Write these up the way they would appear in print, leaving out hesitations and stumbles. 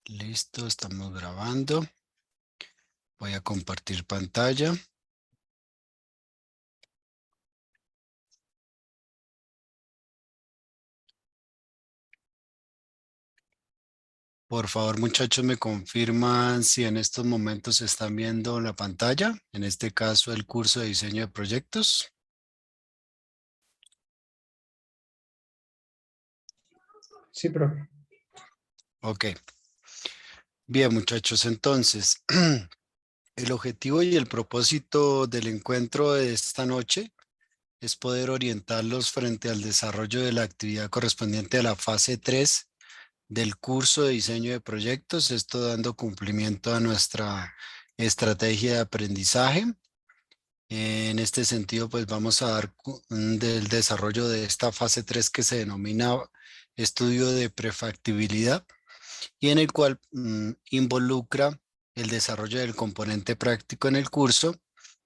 Listo, estamos grabando. Voy a compartir pantalla. Por favor, muchachos, me confirman si en estos momentos están viendo la pantalla. En este caso, el curso de diseño de proyectos. Sí, profe. Ok. Bien, muchachos, entonces, el objetivo y el propósito del encuentro de esta noche es poder orientarlos frente al desarrollo de la actividad correspondiente a la fase 3 del curso de diseño de proyectos, esto dando cumplimiento a nuestra estrategia de aprendizaje. En este sentido, pues vamos a dar del desarrollo de esta fase 3 que se denomina estudio de prefactibilidad y en el cual involucra el desarrollo del componente práctico en el curso,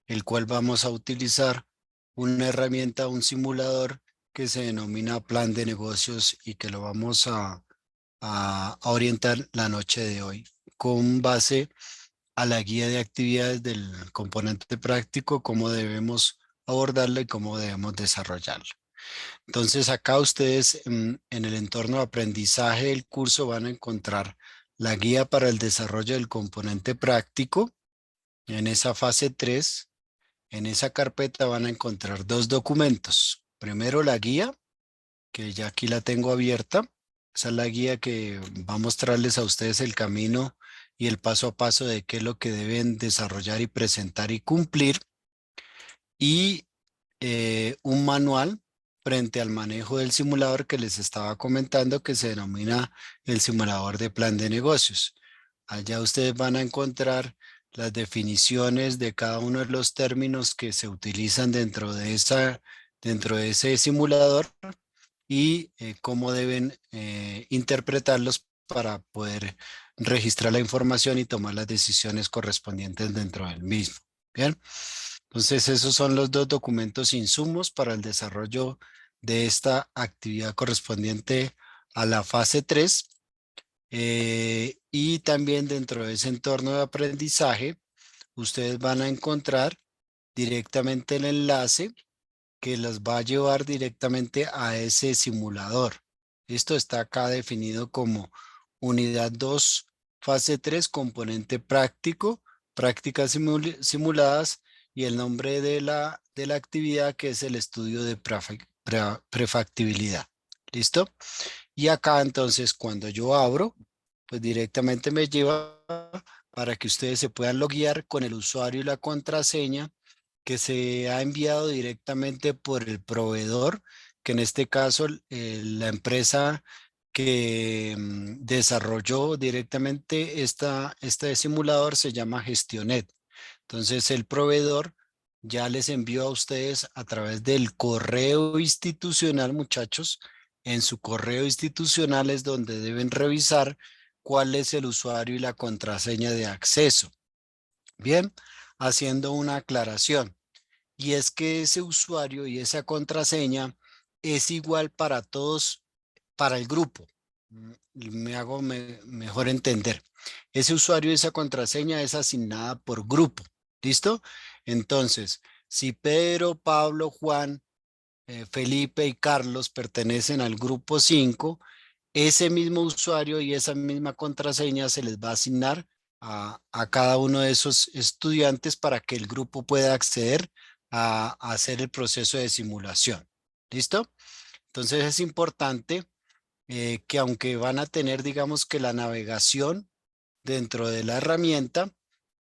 el cual vamos a utilizar una herramienta, un simulador que se denomina plan de negocios y que lo vamos a orientar la noche de hoy con base a la guía de actividades del componente práctico, cómo debemos abordarla y cómo debemos desarrollarla. Entonces acá ustedes en el entorno de aprendizaje del curso van a encontrar la guía para el desarrollo del componente práctico. En esa fase 3, en esa carpeta van a encontrar dos documentos. Primero la guía, que ya aquí la tengo abierta. Esa es la guía que va a mostrarles a ustedes el camino y el paso a paso de qué es lo que deben desarrollar y presentar y cumplir. Y un manual frente al manejo del simulador que les estaba comentando, que se denomina el simulador de plan de negocios. Allá ustedes van a encontrar las definiciones de cada uno de los términos que se utilizan dentro de ese simulador y cómo deben interpretarlos para poder registrar la información y tomar las decisiones correspondientes dentro del mismo. Bien, entonces esos son los dos documentos insumos para el desarrollo de esta actividad correspondiente a la fase 3. Y también dentro de ese entorno de aprendizaje, ustedes van a encontrar directamente el enlace que los va a llevar directamente a ese simulador. Esto está acá definido como unidad 2, fase 3, componente práctico, prácticas simuladas y el nombre de la actividad que es el estudio de prefactibilidad. ¿Listo? Y acá entonces cuando yo abro, pues directamente me lleva para que ustedes se puedan loguear con el usuario y la contraseña que se ha enviado directamente por el proveedor, que en este caso la empresa que desarrolló directamente este simulador se llama Gestionet. Entonces el proveedor ya les envió a ustedes a través del correo institucional, muchachos. En su correo institucional es donde deben revisar cuál es el usuario y la contraseña de acceso. Bien, haciendo una aclaración. Y es que ese usuario y esa contraseña es igual para todos, para el grupo. Me hago mejor entender. Ese usuario y esa contraseña es asignada por grupo. ¿Listo? Entonces, si Pedro, Pablo, Juan, Felipe y Carlos pertenecen al grupo 5, ese mismo usuario y esa misma contraseña se les va a asignar a cada uno de esos estudiantes para que el grupo pueda acceder a hacer el proceso de simulación. ¿Listo? Entonces es importante que aunque van a tener, digamos que la navegación dentro de la herramienta,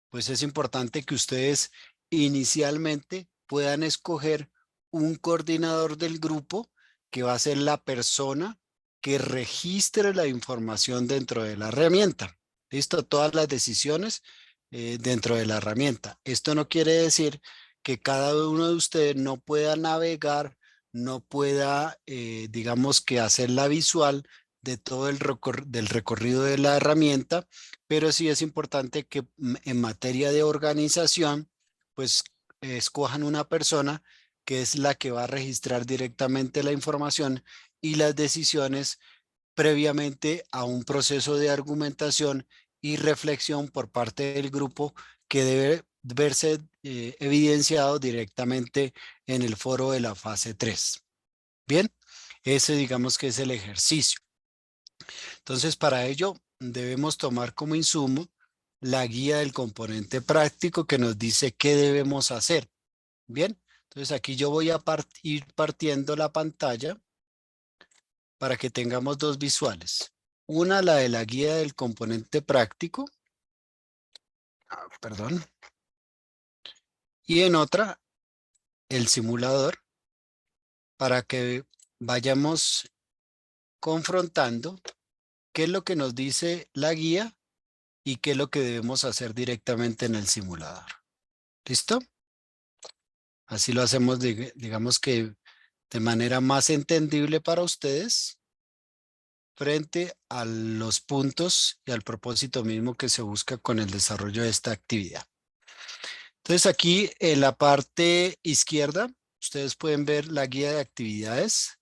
pues es importante que ustedes inicialmente puedan escoger un coordinador del grupo que va a ser la persona que registre la información dentro de la herramienta. ¿Listo? Todas las decisiones dentro de la herramienta. Esto no quiere decir que cada uno de ustedes no pueda navegar, no pueda, digamos que hacer la visual de todo del recorrido de la herramienta, pero sí es importante que en materia de organización, pues escojan una persona que es la que va a registrar directamente la información y las decisiones previamente a un proceso de argumentación y reflexión por parte del grupo que debe verse evidenciado directamente en el foro de la fase 3. Bien, ese digamos que es el ejercicio. Entonces, para ello debemos tomar como insumo la guía del componente práctico que nos dice qué debemos hacer. Bien, entonces aquí yo voy a ir partiendo la pantalla para que tengamos dos visuales. Una, la de la guía del componente práctico, perdón, y en otra, el simulador, para que vayamos confrontando qué es lo que nos dice la guía y qué es lo que debemos hacer directamente en el simulador. ¿Listo? Así lo hacemos, digamos que de manera más entendible para ustedes frente a los puntos y al propósito mismo que se busca con el desarrollo de esta actividad. Entonces aquí en la parte izquierda, ustedes pueden ver la guía de actividades.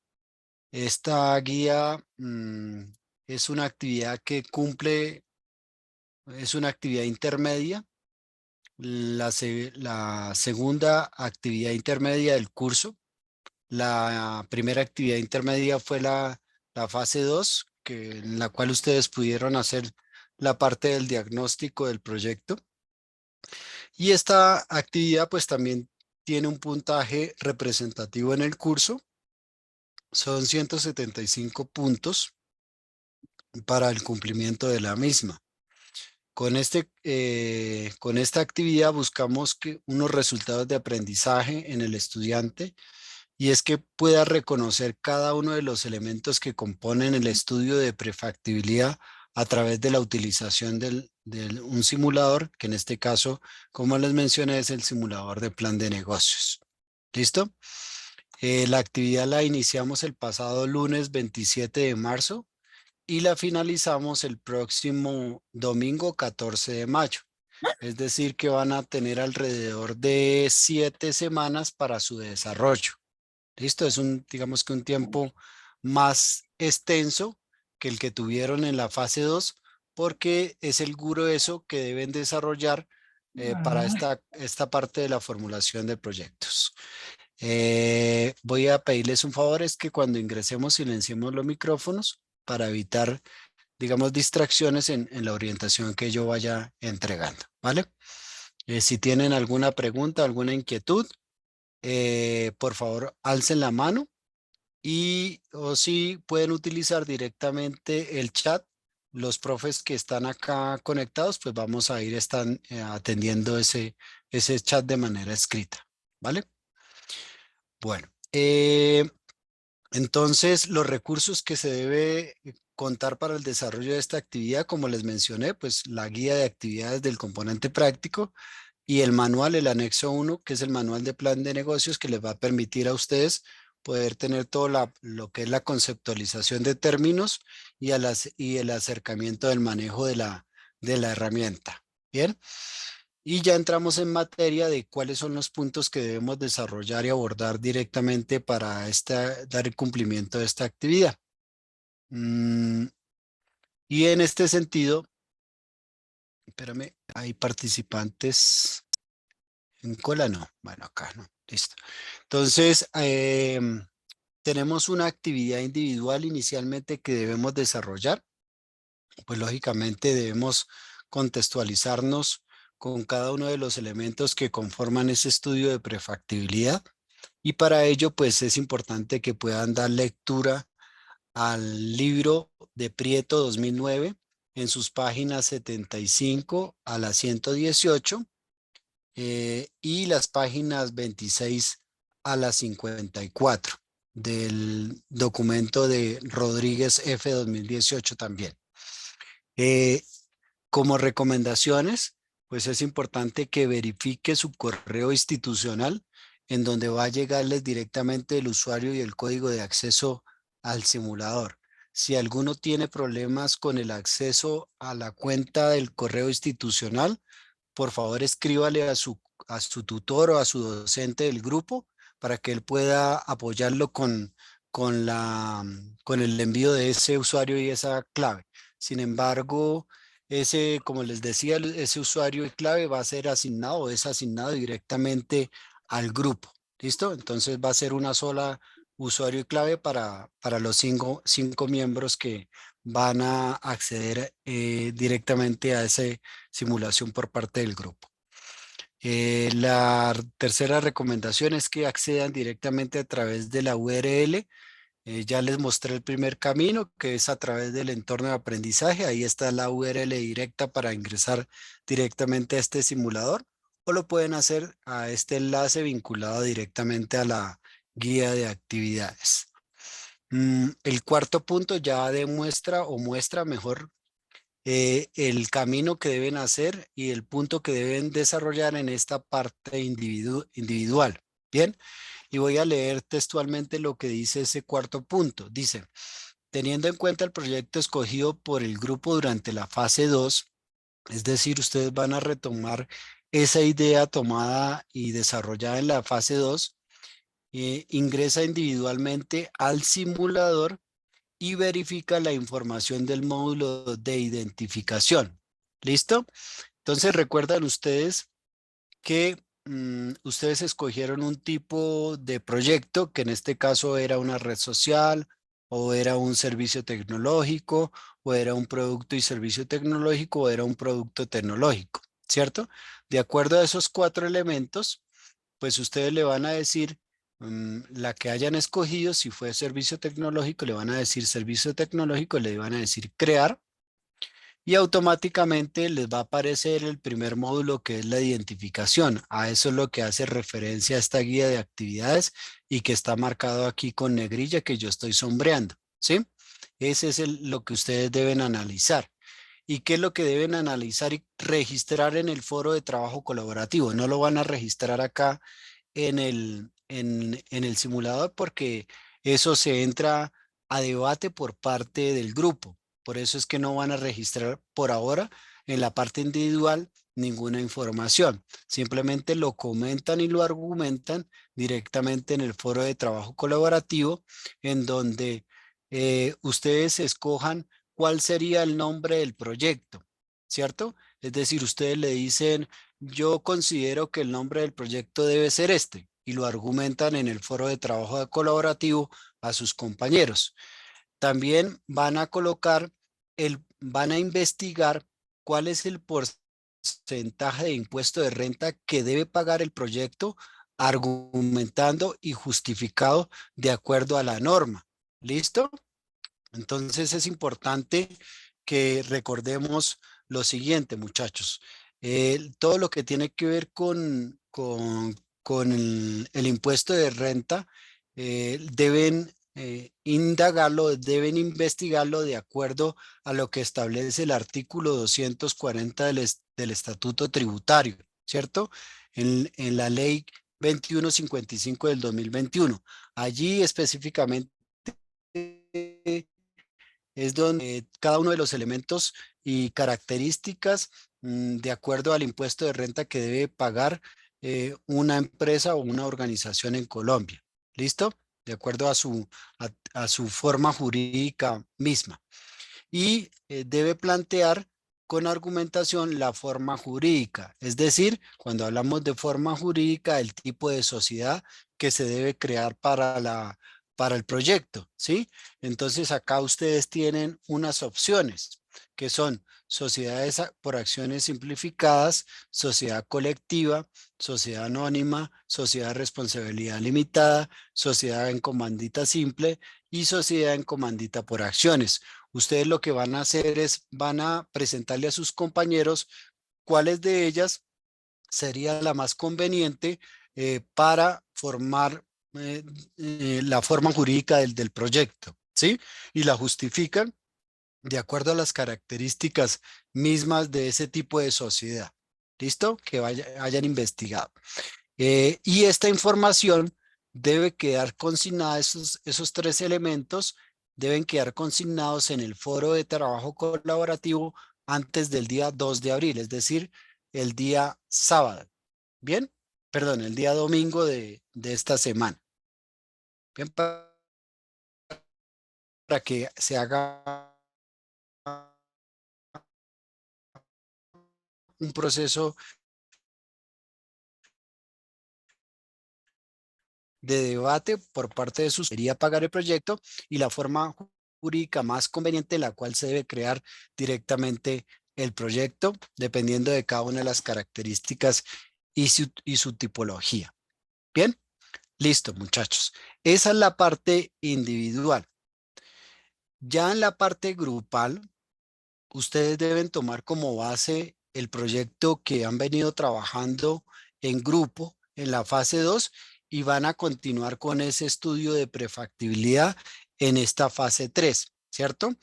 Esta guía es una actividad que cumple, es una actividad intermedia. La segunda actividad intermedia del curso. La primera actividad intermedia fue la fase 2, en la cual ustedes pudieron hacer la parte del diagnóstico del proyecto. Y esta actividad pues también tiene un puntaje representativo en el curso. Son 175 puntos para el cumplimiento de la misma. Con esta actividad buscamos unos resultados de aprendizaje en el estudiante, y es que pueda reconocer cada uno de los elementos que componen el estudio de prefactibilidad a través de la utilización de un simulador, que en este caso, como les mencioné, es el simulador de plan de negocios. ¿Listo? La actividad la iniciamos el pasado lunes 27 de marzo y la finalizamos el próximo domingo 14 de mayo. Es decir, que van a tener alrededor de 7 semanas para su desarrollo. ¿Listo? Es digamos que un tiempo más extenso que el que tuvieron en la fase 2, porque es el grueso que deben desarrollar para esta parte de la formulación de proyectos. Voy a pedirles un favor, es que cuando ingresemos silenciemos los micrófonos para evitar, digamos, distracciones en la orientación que yo vaya entregando, ¿vale? Si tienen alguna pregunta, alguna inquietud, por favor, alcen la mano o si pueden utilizar directamente el chat. Los profes que están acá conectados, pues vamos a ir atendiendo ese chat de manera escrita, ¿vale? Bueno, entonces los recursos que se debe contar para el desarrollo de esta actividad, como les mencioné, pues la guía de actividades del componente práctico y el manual, el anexo 1, que es el manual de plan de negocios, que les va a permitir a ustedes poder tener todo lo que es la conceptualización de términos y el acercamiento del manejo de la herramienta. Bien, y ya entramos en materia de cuáles son los puntos que debemos desarrollar y abordar directamente para dar el cumplimiento de esta actividad. Y en este sentido, espérame, hay participantes en cola, no. Bueno, acá no. Listo. Entonces, tenemos una actividad individual inicialmente que debemos desarrollar. Pues lógicamente debemos contextualizarnos con cada uno de los elementos que conforman ese estudio de prefactibilidad. Y para ello, pues es importante que puedan dar lectura al libro de Prieto 2009 en sus páginas 75 a la 118 y las páginas 26 a la 54 del documento de Rodríguez F 2018 también. Como recomendaciones, pues es importante que verifique su correo institucional en donde va a llegarles directamente el usuario y el código de acceso al simulador. Si alguno tiene problemas con el acceso a la cuenta del correo institucional, por favor escríbale a su tutor o a su docente del grupo para que él pueda apoyarlo con con el envío de ese usuario y esa clave. Sin embargo, como les decía, ese usuario y clave va a ser asignado o es asignado directamente al grupo. ¿Listo? Entonces va a ser una sola usuario y clave para los cinco miembros que van a acceder directamente a esa simulación por parte del grupo. La tercera recomendación es que accedan directamente a través de la URL. Ya les mostré el primer camino, que es a través del entorno de aprendizaje. Ahí está la URL directa para ingresar directamente a este simulador, o lo pueden hacer a este enlace vinculado directamente a la guía de actividades. El cuarto punto ya demuestra o muestra mejor el camino que deben hacer y el punto que deben desarrollar en esta parte individual. Bien, y voy a leer textualmente lo que dice ese cuarto punto. Dice, teniendo en cuenta el proyecto escogido por el grupo durante la fase 2, es decir, ustedes van a retomar esa idea tomada y desarrollada en la fase 2, ingresa individualmente al simulador y verifica la información del módulo de identificación. ¿Listo? Entonces recuerdan ustedes que ustedes escogieron un tipo de proyecto que en este caso era una red social o era un servicio tecnológico o era un producto y servicio tecnológico o era un producto tecnológico, ¿cierto? De acuerdo a esos cuatro elementos, pues ustedes le van a decir la que hayan escogido. Si fue servicio tecnológico, le van a decir servicio tecnológico, le van a decir crear y automáticamente les va a aparecer el primer módulo, que es la identificación. A eso es lo que hace referencia a esta guía de actividades y que está marcado aquí con negrilla que yo estoy sombreando, ¿sí? Ese es lo que ustedes deben analizar. ¿Y qué es lo que deben analizar y registrar en el foro de trabajo colaborativo? No lo van a registrar acá en el simulador, porque eso se entra a debate por parte del grupo. Por eso es que no van a registrar por ahora en la parte individual ninguna información. Simplemente lo comentan y lo argumentan directamente en el foro de trabajo colaborativo, en donde ustedes escojan cuál sería el nombre del proyecto, ¿cierto? Es decir, ustedes le dicen, yo considero que el nombre del proyecto debe ser este, y lo argumentan en el foro de trabajo colaborativo a sus compañeros. También van a colocar, van a investigar cuál es el porcentaje de impuesto de renta que debe pagar el proyecto, argumentando y justificado de acuerdo a la norma. ¿Listo? Entonces es importante que recordemos lo siguiente, muchachos. Todo lo que tiene que ver con el impuesto de renta, deben indagarlo, deben investigarlo de acuerdo a lo que establece el artículo 240 del Estatuto Tributario, ¿cierto? En la ley 2155 del 2021. Allí específicamente es donde cada uno de los elementos y características de acuerdo al impuesto de renta que debe pagar una empresa o una organización en Colombia. ¿Listo? De acuerdo a su forma jurídica misma. Y debe plantear con argumentación la forma jurídica. Es decir, cuando hablamos de forma jurídica, el tipo de sociedad que se debe crear para el proyecto, ¿sí? Entonces acá ustedes tienen unas opciones que son sociedades por acciones simplificadas, sociedad colectiva, sociedad anónima, sociedad de responsabilidad limitada, sociedad en comandita simple y sociedad en comandita por acciones. Ustedes lo que van a hacer es, van a presentarle a sus compañeros cuáles de ellas sería la más conveniente para formar la forma jurídica del proyecto, ¿sí? Y la justifican de acuerdo a las características mismas de ese tipo de sociedad. ¿Listo? Que hayan investigado. Y esta información debe quedar consignada, esos tres elementos deben quedar consignados en el foro de trabajo colaborativo antes del día 2 de abril, es decir, el día sábado. ¿Bien? Perdón, el día domingo de esta semana. Bien, para que se haga un proceso de debate por parte de sus quería pagar el proyecto y la forma jurídica más conveniente en la cual se debe crear directamente el proyecto, dependiendo de cada una de las características y su tipología. Bien, listo, muchachos. Esa es la parte individual. Ya en la parte grupal, ustedes deben tomar como base el proyecto que han venido trabajando en grupo en la fase 2 y van a continuar con ese estudio de prefactibilidad en esta fase 3, ¿cierto?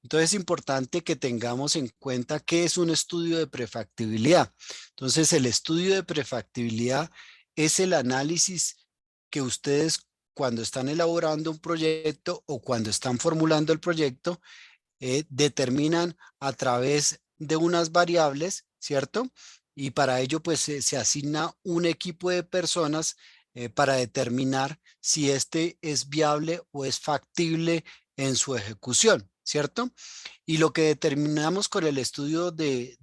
Entonces es importante que tengamos en cuenta qué es un estudio de prefactibilidad. Entonces el estudio de prefactibilidad es el análisis que ustedes cuando están elaborando un proyecto o cuando están formulando el proyecto determinan a través de unas variables, ¿cierto? Y para ello pues se asigna un equipo de personas para determinar si este es viable o es factible en su ejecución, ¿cierto? Y lo que determinamos con el estudio de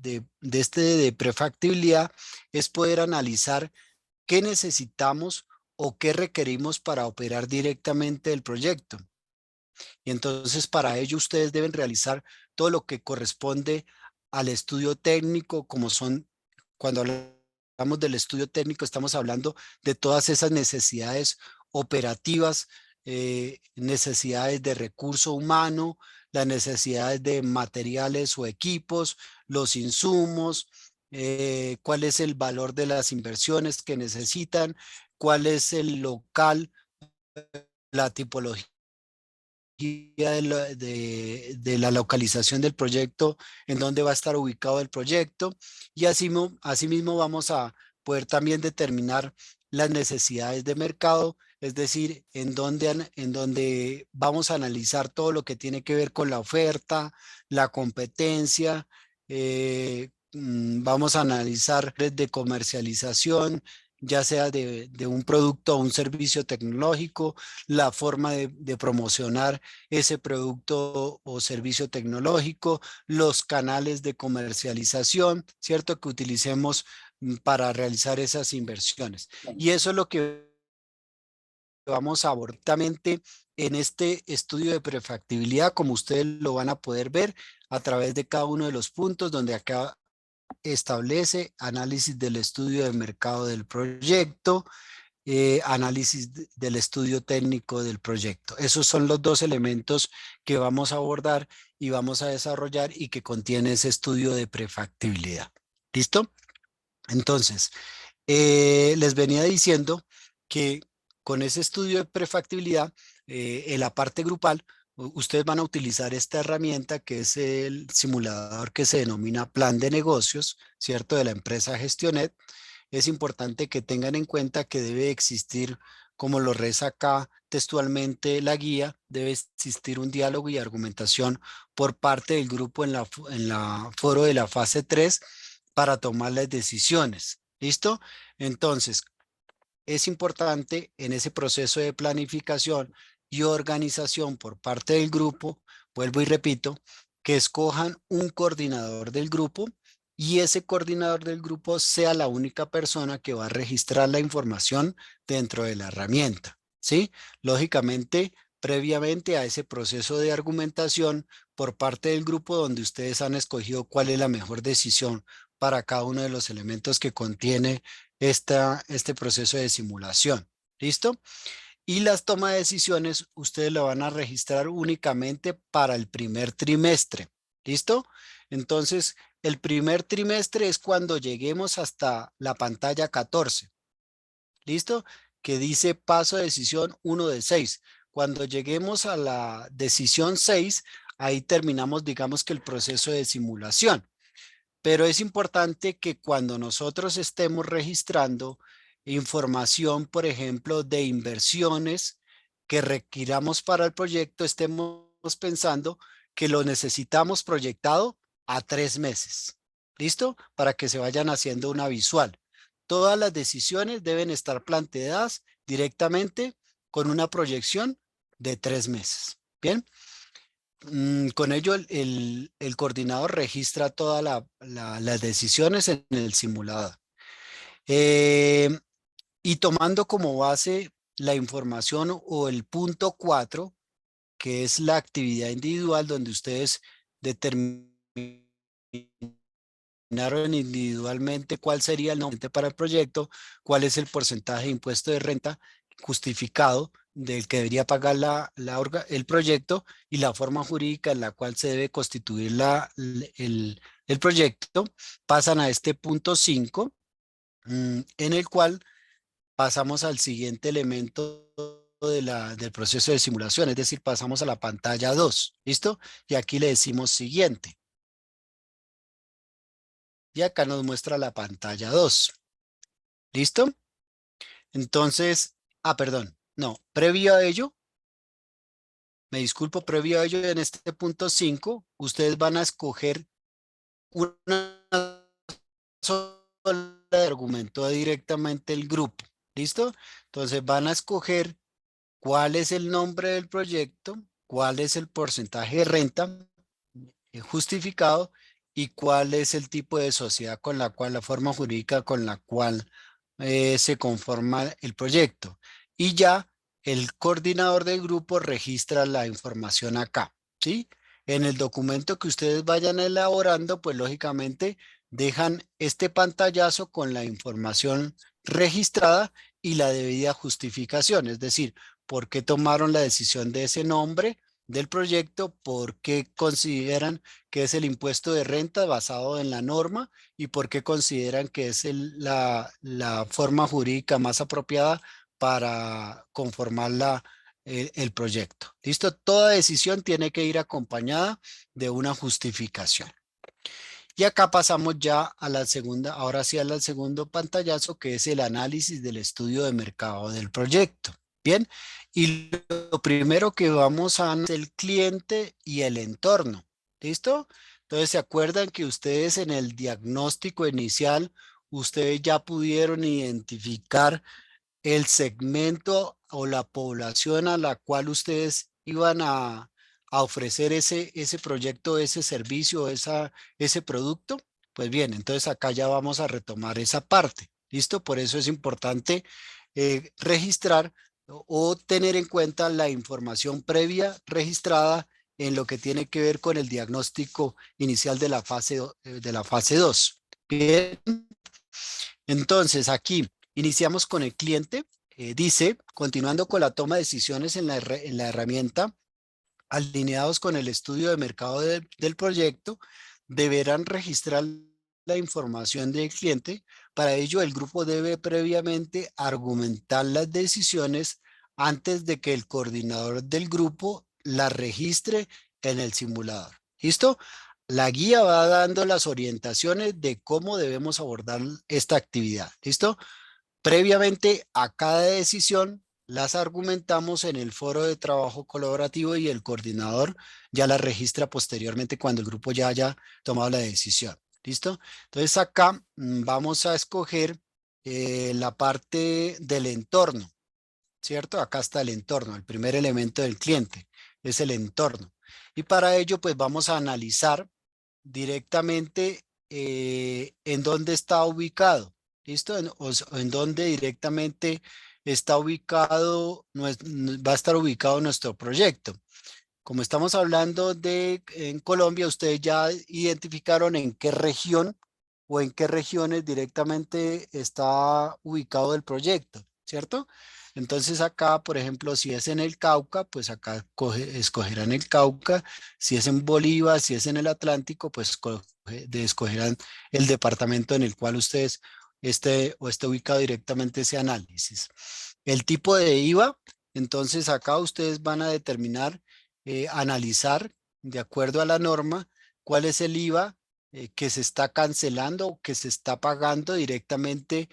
este de prefactibilidad es poder analizar qué necesitamos o qué requerimos para operar directamente el proyecto. Y entonces para ello ustedes deben realizar todo lo que corresponde al estudio técnico, como son, cuando hablamos del estudio técnico, estamos hablando de todas esas necesidades operativas, necesidades de recurso humano, las necesidades de materiales o equipos, los insumos, cuál es el valor de las inversiones que necesitan, cuál es el local, la tipología de la localización del proyecto, en dónde va a estar ubicado el proyecto y asimismo vamos a poder también determinar las necesidades de mercado, es decir, en dónde vamos a analizar todo lo que tiene que ver con la oferta, la competencia, vamos a analizar redes de comercialización, ya sea de un producto o un servicio tecnológico, la forma de promocionar ese producto o servicio tecnológico, los canales de comercialización, ¿cierto? Que utilicemos para realizar esas inversiones. Y eso es lo que vamos a abordar en este estudio de prefactibilidad, como ustedes lo van a poder ver a través de cada uno de los puntos donde acá establece análisis del estudio de mercado del proyecto, análisis del estudio técnico del proyecto. Esos son los dos elementos que vamos a abordar y vamos a desarrollar y que contiene ese estudio de prefactibilidad. ¿Listo? Entonces, les venía diciendo que con ese estudio de prefactibilidad, en la parte grupal, ustedes van a utilizar esta herramienta que es el simulador que se denomina plan de negocios, ¿cierto? De la empresa Gestionet. Es importante que tengan en cuenta que debe existir, como lo reza acá textualmente la guía, debe existir un diálogo y argumentación por parte del grupo en la foro de la fase 3 para tomar las decisiones. ¿Listo? Entonces, es importante en ese proceso de planificación y organización por parte del grupo, vuelvo y repito, que escojan un coordinador del grupo y ese coordinador del grupo sea la única persona que va a registrar la información dentro de la herramienta, ¿sí? Lógicamente, previamente a ese proceso de argumentación por parte del grupo donde ustedes han escogido cuál es la mejor decisión para cada uno de los elementos que contiene este proceso de simulación. ¿Listo? Y las tomas de decisiones ustedes lo van a registrar únicamente para el primer trimestre. ¿Listo? Entonces, el primer trimestre es cuando lleguemos hasta la pantalla 14. ¿Listo? Que dice paso de decisión 1 de 6. Cuando lleguemos a la decisión 6, ahí terminamos, digamos que el proceso de simulación. Pero es importante que cuando nosotros estemos registrando información, por ejemplo, de inversiones que requiramos para el proyecto, estemos pensando que lo necesitamos proyectado a 3 meses. ¿Listo? Para que se vayan haciendo una visual. Todas las decisiones deben estar planteadas directamente con una proyección de 3 meses. Bien. Con ello, el coordinador registra todas las decisiones en el simulador. Eh, y tomando como base la información o el punto 4, que es la actividad individual donde ustedes determinaron individualmente cuál sería el nombre para el proyecto, cuál es el porcentaje de impuesto de renta justificado del que debería pagar el proyecto y la forma jurídica en la cual se debe constituir el proyecto, pasan a este punto 5, en el cual pasamos al siguiente elemento del proceso de simulación, es decir, pasamos a la pantalla 2, ¿listo? Y aquí le decimos siguiente. Y acá nos muestra la pantalla 2, ¿listo? Entonces, perdón, no, previo a ello, me disculpo, previo a ello, en este punto 5, ustedes van a escoger una sola de argumento directamente el grupo, ¿listo? Entonces van a escoger cuál es el nombre del proyecto, cuál es el porcentaje de renta justificado y cuál es el tipo de sociedad con la cual, la forma jurídica con la cual se conforma el proyecto. Y ya el coordinador del grupo registra la información acá, ¿sí? En el documento que ustedes vayan elaborando, pues lógicamente dejan este pantallazo con la información registrada y la debida justificación, es decir, por qué tomaron la decisión de ese nombre del proyecto, por qué consideran que es el impuesto de renta basado en la norma y por qué consideran que es la forma jurídica más apropiada para conformar el proyecto. ¿Listo? Toda decisión tiene que ir acompañada de una justificación. Y acá pasamos ya a la segunda, ahora sí al segundo pantallazo, que es el análisis del estudio de mercado del proyecto. Bien, y lo primero que vamos a es el cliente y el entorno. ¿Listo? Entonces, ¿se acuerdan que ustedes en el diagnóstico inicial, ustedes ya pudieron identificar el segmento o la población a la cual ustedes iban a ofrecer ese proyecto, ese servicio, ese producto? Pues bien, entonces acá ya vamos a retomar esa parte. ¿Listo? Por eso es importante registrar o tener en cuenta la información previa registrada en lo que tiene que ver con el diagnóstico inicial de la fase 2. Bien, entonces aquí iniciamos con el cliente. Dice, continuando con la toma de decisiones en la herramienta, alineados con el estudio de mercado del proyecto, deberán registrar la información del cliente. Para ello, el grupo debe previamente argumentar las decisiones antes de que el coordinador del grupo las registre en el simulador. ¿Listo? La guía va dando las orientaciones de cómo debemos abordar esta actividad. ¿Listo? Previamente a cada decisión las argumentamos en el foro de trabajo colaborativo y el coordinador ya las registra posteriormente cuando el grupo ya haya tomado la decisión. ¿Listo? Entonces acá vamos a escoger la parte del entorno, ¿cierto? Acá está el entorno, el primer elemento del cliente es el entorno. Y para ello pues vamos a analizar directamente en dónde está ubicado, ¿listo? O en dónde directamente está ubicado, va a estar ubicado nuestro proyecto. Como estamos hablando de en Colombia, ustedes ya identificaron en qué región o en qué regiones directamente está ubicado el proyecto, ¿cierto? Entonces acá, por ejemplo, si es en el Cauca, pues acá escogerán el Cauca. Si es en Bolívar, si es en el Atlántico, pues escogerán el departamento en el cual ustedes esté ubicado directamente ese análisis. El tipo de IVA, entonces acá ustedes van a determinar, analizar de acuerdo a la norma cuál es el IVA que se está cancelando o que se está pagando directamente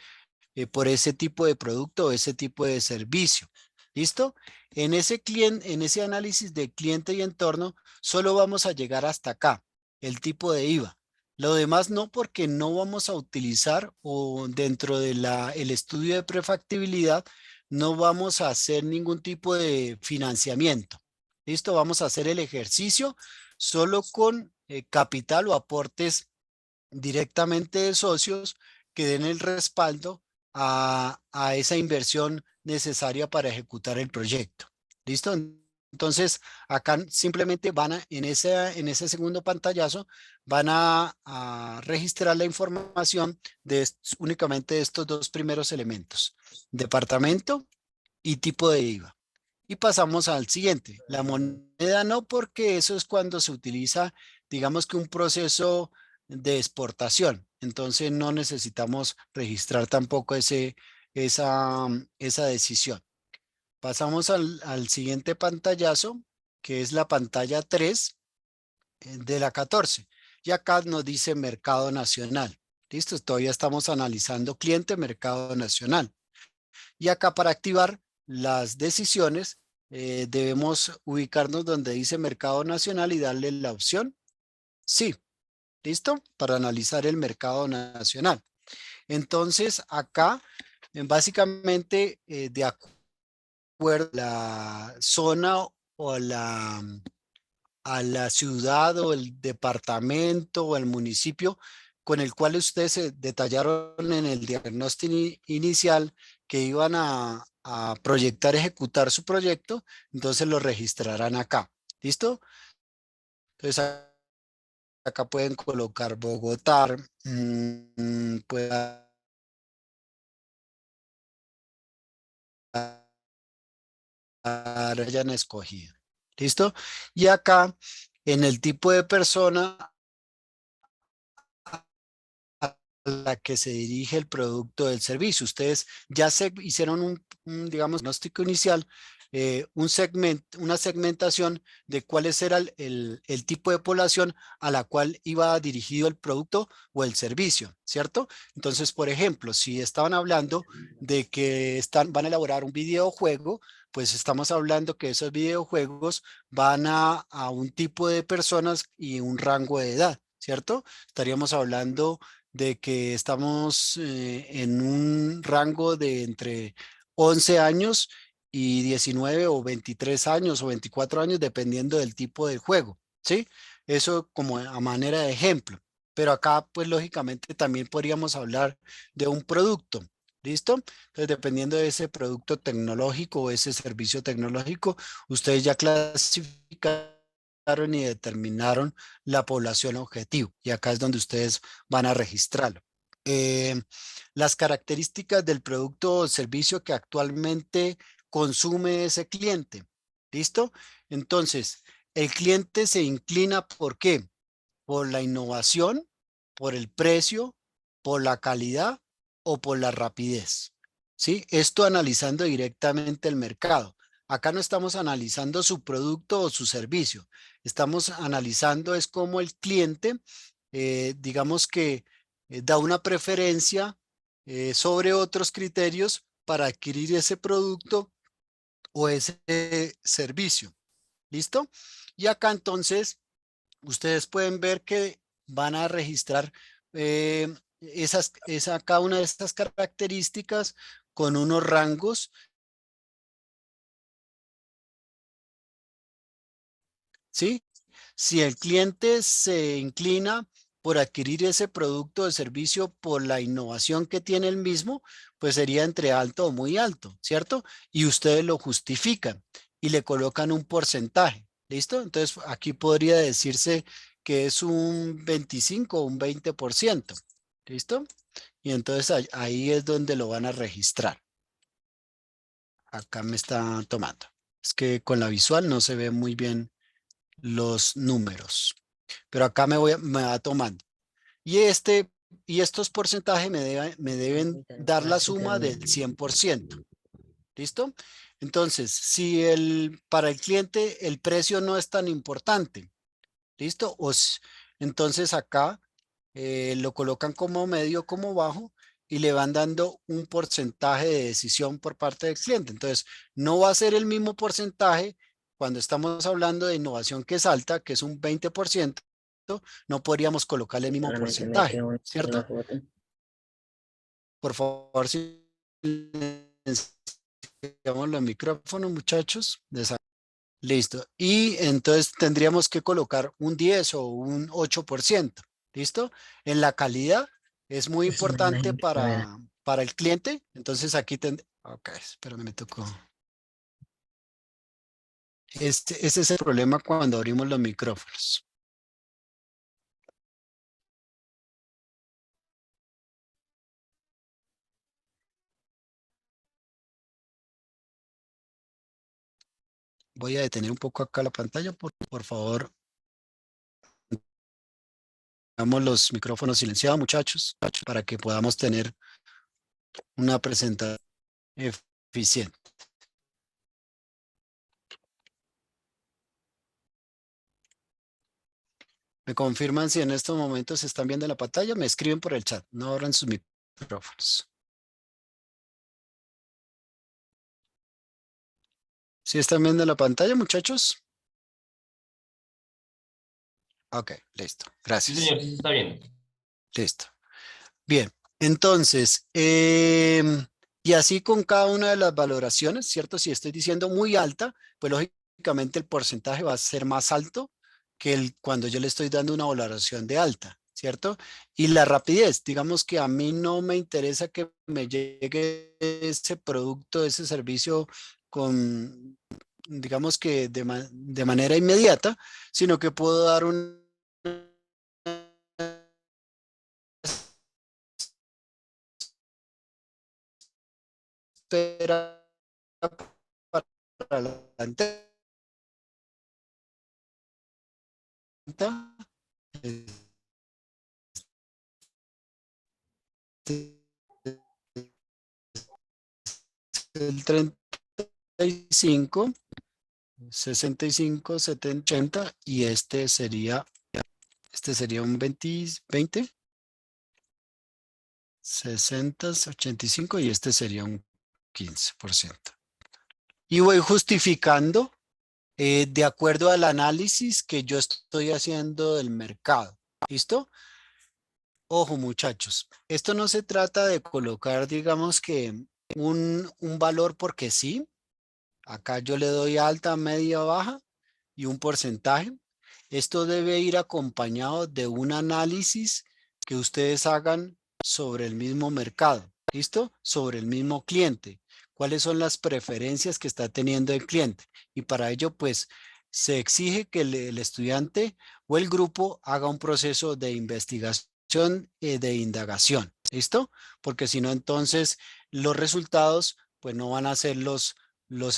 por ese tipo de producto o ese tipo de servicio. ¿Listo? En ese análisis de cliente y entorno, solo vamos a llegar hasta acá, el tipo de IVA. Lo demás no, porque no vamos a utilizar o dentro de el estudio de prefactibilidad no vamos a hacer ningún tipo de financiamiento. ¿Listo? Vamos a hacer el ejercicio solo con capital o aportes directamente de socios que den el respaldo a esa inversión necesaria para ejecutar el proyecto. ¿Listo? Entonces, acá simplemente van a, en ese segundo pantallazo, van a registrar la información de únicamente de estos dos primeros elementos, departamento y tipo de IVA. Y pasamos al siguiente. La moneda no, porque eso es cuando se utiliza, digamos que un proceso de exportación. Entonces no necesitamos registrar tampoco esa decisión. Pasamos al siguiente pantallazo, que es la pantalla 3 de la 14. Y acá nos dice mercado nacional. Listo, todavía estamos analizando cliente, mercado nacional. Y acá para activar las decisiones debemos ubicarnos donde dice mercado nacional y darle la opción sí. ¿Listo? Para analizar el mercado nacional. Entonces acá básicamente de acuerdo a la zona o a la ciudad o el departamento o el municipio con el cual ustedes se detallaron en el diagnóstico inicial que iban a proyectar, ejecutar su proyecto, entonces lo registrarán acá. ¿Listo? Entonces acá pueden colocar Bogotá, pueden hayan escogido. ¿Listo? Y acá en el tipo de persona a la que se dirige el producto del servicio. Ustedes ya se hicieron digamos, diagnóstico inicial, una segmentación de cuál era el tipo de población a la cual iba dirigido el producto o el servicio, ¿cierto? Entonces, por ejemplo, si estaban hablando de que van a elaborar un videojuego, pues estamos hablando que esos videojuegos van a un tipo de personas y un rango de edad, ¿cierto? Estaríamos hablando de que estamos en un rango de entre 11 años y 19 o 23 años o 24 años, dependiendo del tipo de juego, ¿sí? Eso como a manera de ejemplo. Pero acá, pues lógicamente también podríamos hablar de un producto, ¿listo? Entonces, dependiendo de ese producto tecnológico o ese servicio tecnológico, ustedes ya clasificaron y determinaron la población objetivo. Y acá es donde ustedes van a registrarlo. Eh, las características del producto o servicio que actualmente consume ese cliente. ¿Listo? Entonces, el cliente se inclina ¿por qué? Por la innovación, por el precio, por la calidad o por la rapidez. ¿Sí? Esto analizando directamente el mercado. Acá no estamos analizando su producto o su servicio. Estamos analizando es cómo el cliente, digamos que da una preferencia sobre otros criterios para adquirir ese producto o ese servicio. ¿Listo? Y acá entonces ustedes pueden ver que van a registrar cada una de estas características con unos rangos, ¿sí? Si el cliente se inclina por adquirir ese producto o servicio por la innovación que tiene el mismo, pues sería entre alto o muy alto, ¿cierto? Y ustedes lo justifican y le colocan un porcentaje, ¿listo? Entonces aquí podría decirse que es un 25 o un 20%, ¿listo? Y entonces ahí es donde lo van a registrar. Acá me está tomando. Es que con la visual no se ve muy bien los números. Pero acá me va tomando. Y, y estos porcentajes me deben dar la suma del 100%. ¿Listo? Entonces, si para el cliente el precio no es tan importante, ¿listo? Entonces acá lo colocan como medio, como bajo y le van dando un porcentaje de decisión por parte del cliente. Entonces, no va a ser el mismo porcentaje cuando estamos hablando de innovación que es alta, que es un 20%, no podríamos colocarle el mismo Solamente me porcentaje, queda una ¿cierto? foto. Por favor, silenciamos los micrófonos, muchachos. Listo. Y entonces tendríamos que colocar un 10 o un 8%. ¿Listo? En la calidad es muy Eso me importante imagino que va a ver. para el cliente. Entonces aquí ok, espérame, me tocó. Este es el problema cuando abrimos los micrófonos. Voy a detener un poco acá la pantalla, por favor. Damos los micrófonos silenciados, muchachos, para que podamos tener una presentación eficiente. Me confirman si en estos momentos están viendo la pantalla, me escriben por el chat, no abran sus micrófonos. ¿Sí están viendo la pantalla, muchachos? Ok, listo. Sí, Gracias. señor, sí se está viendo. Listo. Bien, entonces, y así con cada una de las valoraciones, ¿cierto? Si estoy diciendo muy alta, pues lógicamente el porcentaje va a ser más alto que cuando yo le estoy dando una valoración de alta, ¿cierto? Y la rapidez, digamos que a mí no me interesa que me llegue ese producto, ese servicio con, digamos que de manera inmediata, sino que puedo dar un espera para la venta. El 35, 65, 70, 80 y este sería un 20, 20, 60, 85 y este sería un 15%. Y voy justificando de acuerdo al análisis que yo estoy haciendo del mercado. ¿Listo? Ojo, muchachos, esto no se trata de colocar, digamos que un valor porque sí. Acá yo le doy alta, media, baja y un porcentaje. Esto debe ir acompañado de un análisis que ustedes hagan sobre el mismo mercado, ¿listo? Sobre el mismo cliente. ¿Cuáles son las preferencias que está teniendo el cliente? Y para ello, pues, se exige que el estudiante o el grupo haga un proceso de investigación, de indagación, ¿listo? Porque si no, entonces los resultados, pues, no van a ser los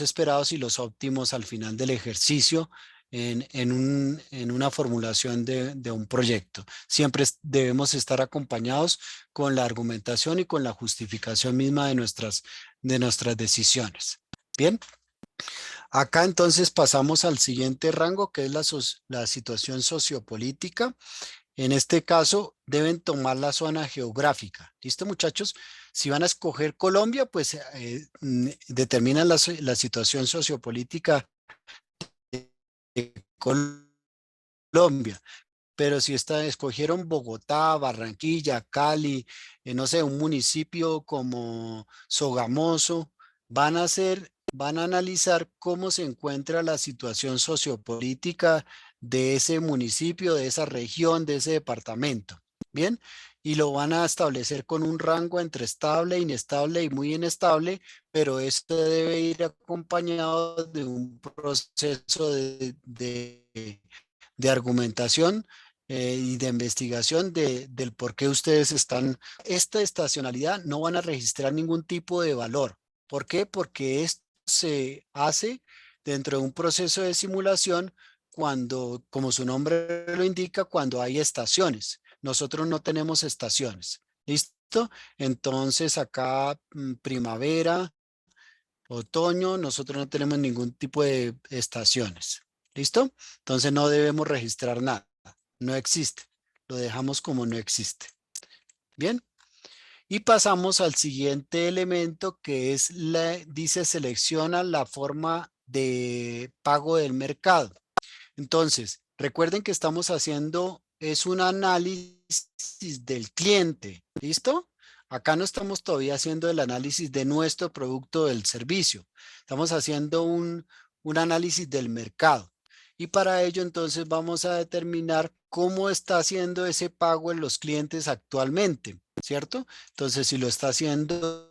esperados y los óptimos al final del ejercicio en una formulación de un proyecto. Siempre debemos estar acompañados con la argumentación y con la justificación misma de nuestras decisiones. Bien, acá entonces pasamos al siguiente rango, que es la situación sociopolítica. En este caso, deben tomar la zona geográfica. ¿Listo, muchachos? Si van a escoger Colombia, pues determinan la situación sociopolítica de Colombia. Pero si escogieron Bogotá, Barranquilla, Cali, no sé, un municipio como Sogamoso, van a analizar cómo se encuentra la situación sociopolítica de ese municipio, de esa región, de ese departamento. Bien, y lo van a establecer con un rango entre estable, inestable y muy inestable, pero esto debe ir acompañado de un proceso de argumentación y de investigación del por qué ustedes están. Esta estacionalidad no van a registrar ningún tipo de valor. ¿Por qué? Porque esto se hace dentro de un proceso de simulación cuando, como su nombre lo indica, cuando hay estaciones. Nosotros no tenemos estaciones. ¿Listo? Entonces acá primavera, otoño, nosotros no tenemos ningún tipo de estaciones. ¿Listo? Entonces no debemos registrar nada. No existe. Lo dejamos como no existe. Bien. Y pasamos al siguiente elemento que es dice selecciona la forma de pago del mercado. Entonces, recuerden que estamos haciendo es un análisis del cliente. ¿Listo? Acá no estamos todavía haciendo el análisis de nuestro producto o del servicio. Estamos haciendo un análisis del mercado. Y para ello entonces vamos a determinar cómo está haciendo ese pago en los clientes actualmente, ¿cierto? Entonces, si lo está haciendo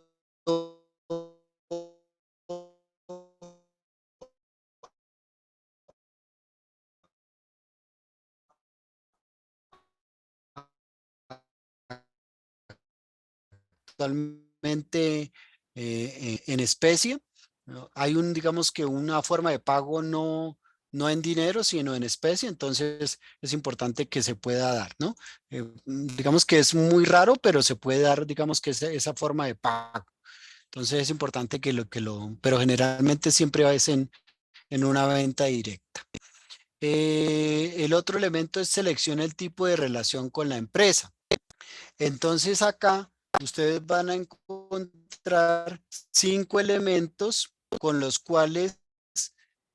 actualmente en especie, ¿no? Hay digamos que una forma de pago no en dinero, sino en especie, entonces es importante que se pueda dar, ¿no? Digamos que es muy raro, pero se puede dar, digamos que esa forma de pago. Entonces es importante pero generalmente siempre es en una venta directa. El otro elemento es selecciona el tipo de relación con la empresa. Entonces acá ustedes van a encontrar 5 elementos con los cuales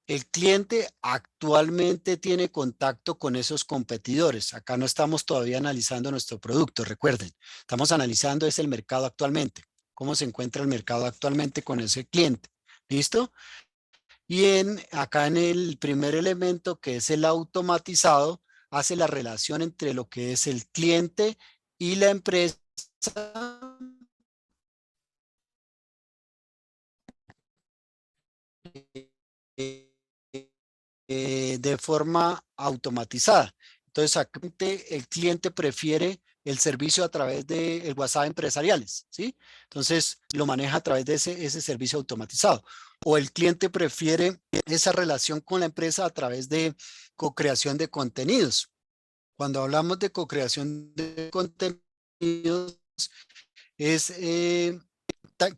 el cliente actualmente tiene contacto con esos competidores. Acá no estamos todavía analizando nuestro producto, recuerden, estamos analizando es el mercado actualmente, cómo se encuentra el mercado actualmente con ese cliente. ¿Listo? Y acá en el primer elemento, que es el automatizado, hace la relación entre lo que es el cliente y la empresa de forma automatizada. Entonces, actualmente el cliente prefiere el servicio a través de el WhatsApp empresariales, ¿sí? Entonces, lo maneja a través de ese servicio automatizado. O el cliente prefiere esa relación con la empresa a través de co-creación de contenidos. Cuando hablamos de co-creación de contenidos, es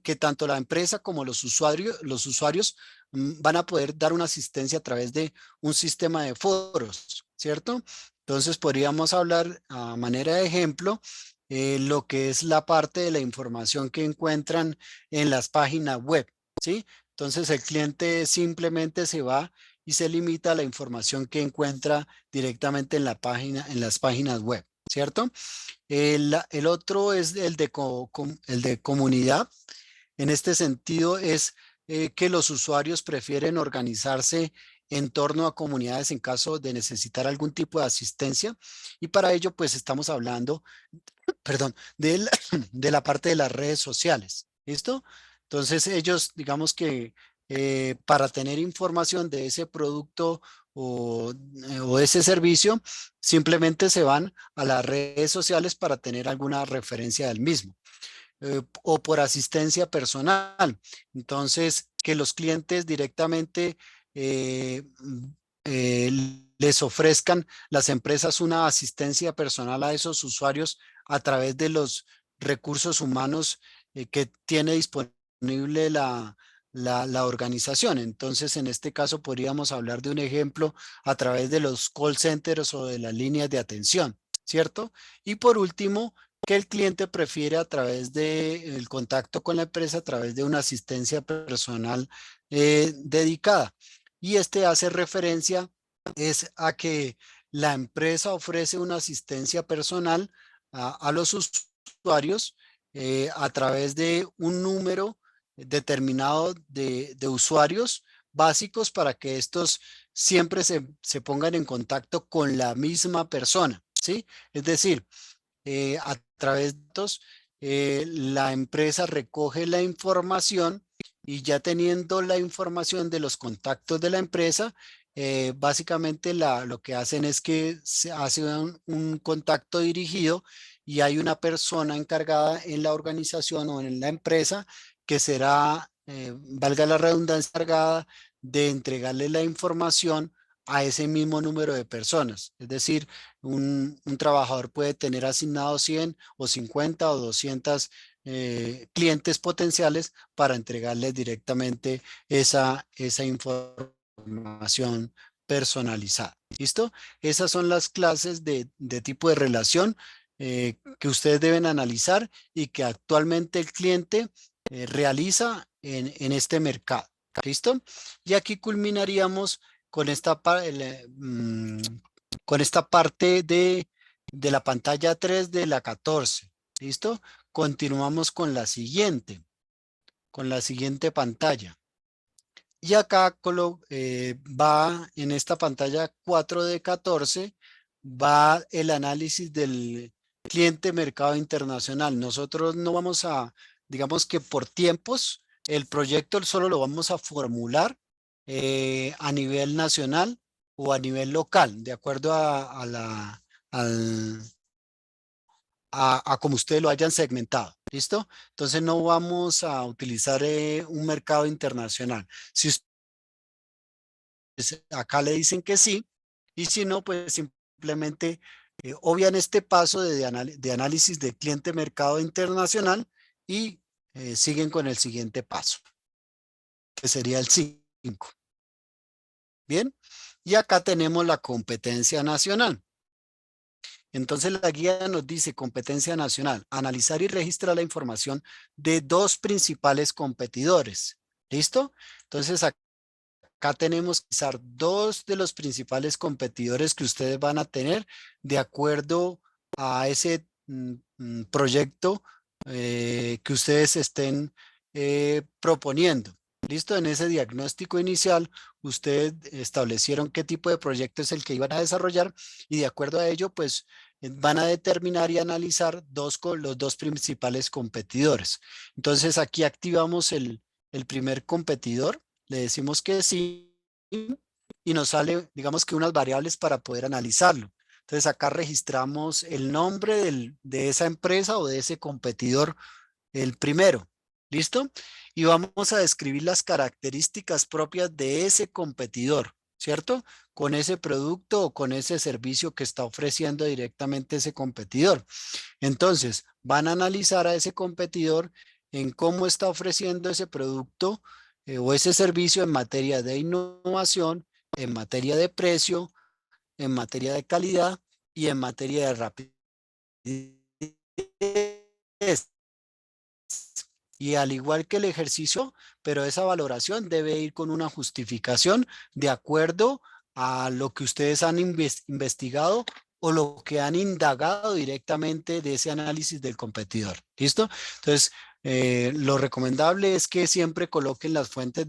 que tanto la empresa como los usuarios van a poder dar una asistencia a través de un sistema de foros, ¿cierto? Entonces podríamos hablar a manera de ejemplo lo que es la parte de la información que encuentran en las páginas web, ¿sí? Entonces el cliente simplemente se va y se limita a la información que encuentra directamente en en las páginas web, ¿cierto? El otro es el de comunidad. En este sentido es que los usuarios prefieren organizarse en torno a comunidades en caso de necesitar algún tipo de asistencia. Y para ello, pues estamos hablando, perdón, de la parte de las redes sociales. ¿Listo? Entonces ellos, digamos que para tener información de ese producto o ese servicio, simplemente se van a las redes sociales para tener alguna referencia del mismo o por asistencia personal. Entonces, que los clientes directamente les ofrezcan las empresas una asistencia personal a esos usuarios a través de los recursos humanos que tiene disponible la organización. Entonces, en este caso podríamos hablar de un ejemplo a través de los call centers o de las líneas de atención, ¿cierto? Y por último, que el cliente prefiere a través del contacto con la empresa, a través de una asistencia personal dedicada. Y este hace referencia es a que la empresa ofrece una asistencia personal a los usuarios a través de un número determinado de usuarios básicos para que estos siempre se pongan en contacto con la misma persona, ¿sí? Es decir, a través de estos, la empresa recoge la información y ya teniendo la información de los contactos de la empresa, básicamente lo que hacen es que se hace un contacto dirigido y hay una persona encargada en la organización o en la empresa que será, valga la redundancia, encargada de entregarle la información a ese mismo número de personas. Es decir, un trabajador puede tener asignados 100 o 50 o 200 clientes potenciales para entregarles directamente esa información personalizada. ¿Listo? Esas son las clases de tipo de relación que ustedes deben analizar y que actualmente el cliente realiza en este mercado. ¿Listo? Y aquí culminaríamos con con esta parte de la pantalla 3 de la 14. ¿Listo? Continuamos con la siguiente pantalla. Y acá va en esta pantalla 4 de 14, va el análisis del cliente mercado internacional. Nosotros no vamos a, digamos que por tiempos, el proyecto solo lo vamos a formular a nivel nacional o a nivel local, de acuerdo al, a como ustedes lo hayan segmentado. ¿Listo? Entonces no vamos a utilizar un mercado internacional. Si acá le dicen que sí, y si no, pues simplemente obvian este paso de análisis de cliente mercado internacional y siguen con el siguiente paso, que sería el 5. Bien, y acá tenemos la competencia nacional. Entonces la guía nos dice competencia nacional, analizar y registrar la información de dos principales competidores. ¿Listo? Entonces acá tenemos que usar dos de los principales competidores que ustedes van a tener de acuerdo a ese proyecto que ustedes estén proponiendo. ¿Listo? En ese diagnóstico inicial, ustedes establecieron qué tipo de proyecto es el que iban a desarrollar y de acuerdo a ello, pues van a determinar y analizar los dos principales competidores. Entonces aquí activamos el primer competidor, le decimos que sí y nos sale, digamos que unas variables para poder analizarlo. Entonces acá registramos el nombre de esa empresa o de ese competidor, el primero. ¿Listo? Y vamos a describir las características propias de ese competidor, ¿cierto? Con ese producto o con ese servicio que está ofreciendo directamente ese competidor. Entonces, van a analizar a ese competidor en cómo está ofreciendo ese producto o ese servicio en materia de innovación, en materia de precio, en materia de calidad y en materia de rapidez. Y al igual que el ejercicio, pero esa valoración debe ir con una justificación de acuerdo a lo que ustedes han investigado o lo que han indagado directamente de ese análisis del competidor. ¿Listo? Entonces, lo recomendable es que siempre coloquen las fuentes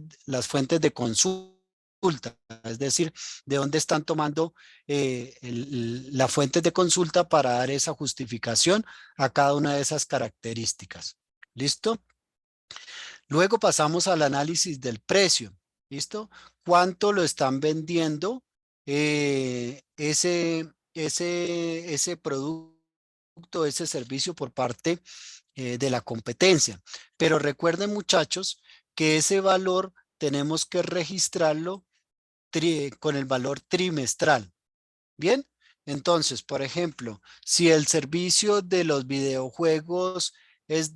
de consulta, es decir, de dónde están tomando las fuentes de consulta para dar esa justificación a cada una de esas características. ¿Listo? Luego pasamos al análisis del precio. ¿Listo? ¿Cuánto lo están vendiendo ese producto, ese servicio por parte de la competencia? Pero recuerden, muchachos, que ese valor tenemos que registrarlo con el valor trimestral. Bien, entonces, por ejemplo, si el servicio de los videojuegos es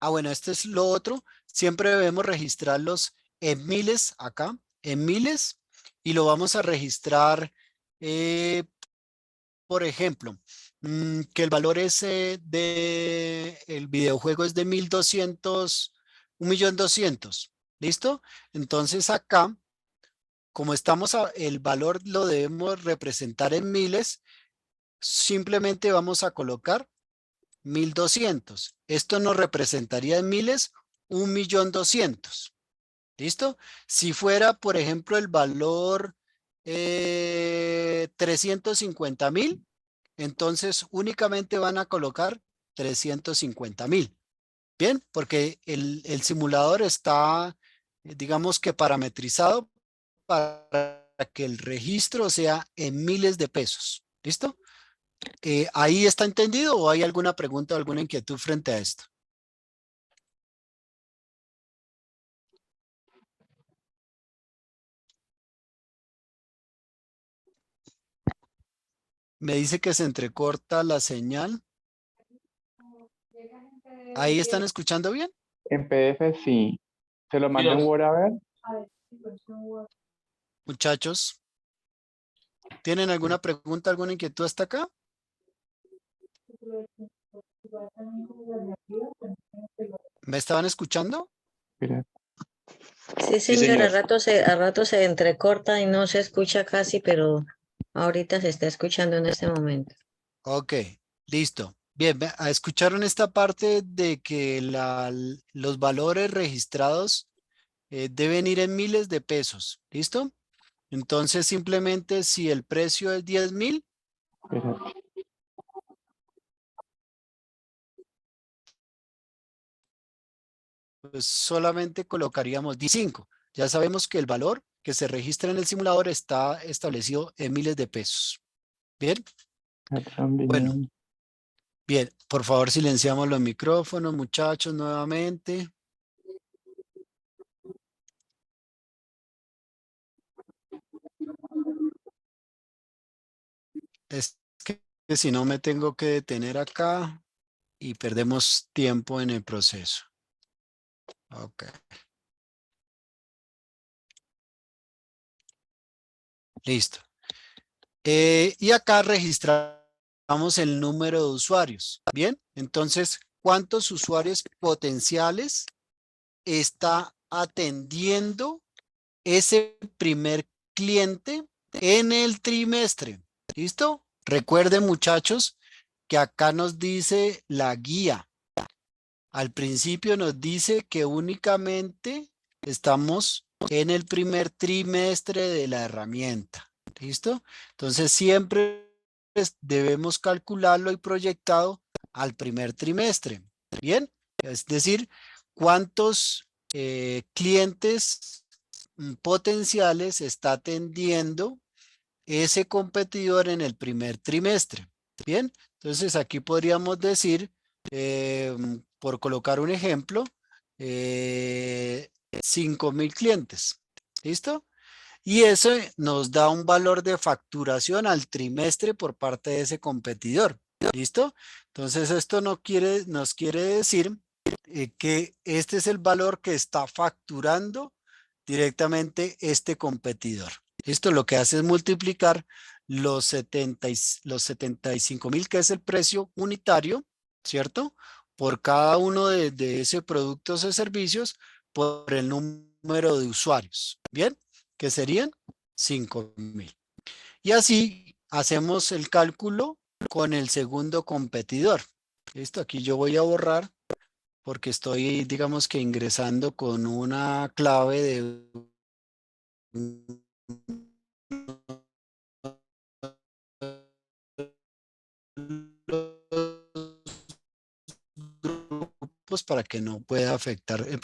bueno, este es lo otro, siempre debemos registrarlos en miles acá, en miles, y lo vamos a registrar, eh, por ejemplo, que el valor ese de el videojuego es de 1.200, 1.200.000, ¿listo? Entonces acá como el valor lo debemos representar en miles, simplemente vamos a colocar 1.200. Esto nos representaría en miles 1.200.000. ¿Listo? Si fuera, por ejemplo, el valor 350.000, entonces únicamente van a colocar 350.000. Bien, porque el simulador está, digamos que parametrizado para que el registro sea en miles de pesos. ¿Listo? ¿Ahí está entendido o hay alguna pregunta o alguna inquietud frente a esto? Me dice que se entrecorta la señal. ¿Ahí están escuchando bien? En PDF sí. ¿Se lo mando en Word a ver? Muchachos, ¿tienen alguna pregunta, alguna inquietud hasta acá? ¿Me estaban escuchando? Mira. Sí, Sí, señor, señor. a rato se entrecorta y no se escucha casi, pero ahorita se está escuchando en este momento. Ok, listo. Bien, escucharon esta parte de que los valores registrados deben ir en miles de pesos. ¿Listo? Entonces simplemente si el precio es 10.000, Espérate. pues solamente colocaríamos 15. Ya sabemos que el valor que se registra en el simulador está establecido en miles de pesos. Bien, bueno, También. bien. Por favor, silenciamos los micrófonos, muchachos, nuevamente. Es que si no me tengo que detener acá y perdemos tiempo en el proceso. Ok. Listo. Y acá registramos el número de usuarios. Bien, entonces, ¿cuántos usuarios potenciales está atendiendo ese primer cliente en el trimestre? ¿Listo? Recuerden, muchachos, que acá nos dice la guía. Al principio nos dice que únicamente estamos en el primer trimestre de la herramienta. ¿Listo? Entonces siempre debemos calcularlo y proyectado al primer trimestre. Bien, es decir, cuántos clientes potenciales está atendiendo ese competidor en el primer trimestre. Bien, entonces aquí podríamos decir, por colocar un ejemplo, 5.000 clientes. ¿Listo? Y eso nos da un valor de facturación al trimestre por parte de ese competidor. ¿Listo? Entonces esto no nos quiere decir que este es el valor que está facturando directamente este competidor. Esto lo que hace es multiplicar los 75.000, que es el precio unitario, ¿cierto? Por cada uno de ese productos o servicios por el número de usuarios. ¿Bien? Que serían 5.000. Y así hacemos el cálculo con el segundo competidor. Listo, aquí yo voy a borrar porque estoy, digamos que ingresando con una clave de grupos para que no pueda afectar el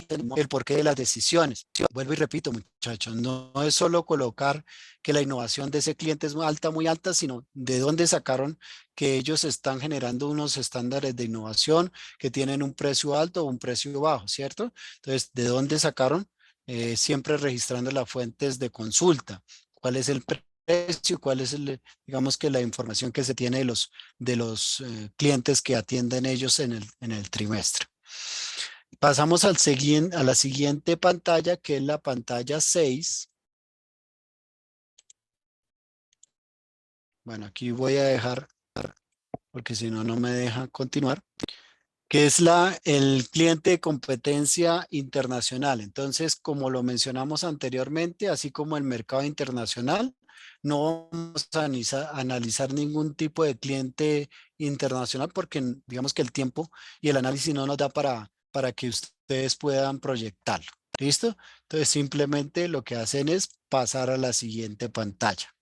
porqué de las decisiones. Vuelvo y repito, muchachos, no es solo colocar que la innovación de ese cliente es muy alta, sino de dónde sacaron que ellos están generando unos estándares de innovación que tienen un precio alto o un precio bajo, ¿cierto? Entonces, ¿de dónde sacaron? Siempre registrando las fuentes de consulta. ¿Cuál es el precio? ¿Cuál es digamos que la información que se tiene de los clientes que atienden ellos en el trimestre? Pasamos a la siguiente pantalla, que es la pantalla 6. Bueno, aquí voy a dejar, porque si no, no me deja continuar, que es el cliente de competencia internacional. Entonces, como lo mencionamos anteriormente, así como el mercado internacional, no vamos a analizar ningún tipo de cliente internacional porque digamos que el tiempo y el análisis no nos da para que ustedes puedan proyectarlo. ¿Listo? Entonces, simplemente lo que hacen es pasar a la siguiente pantalla.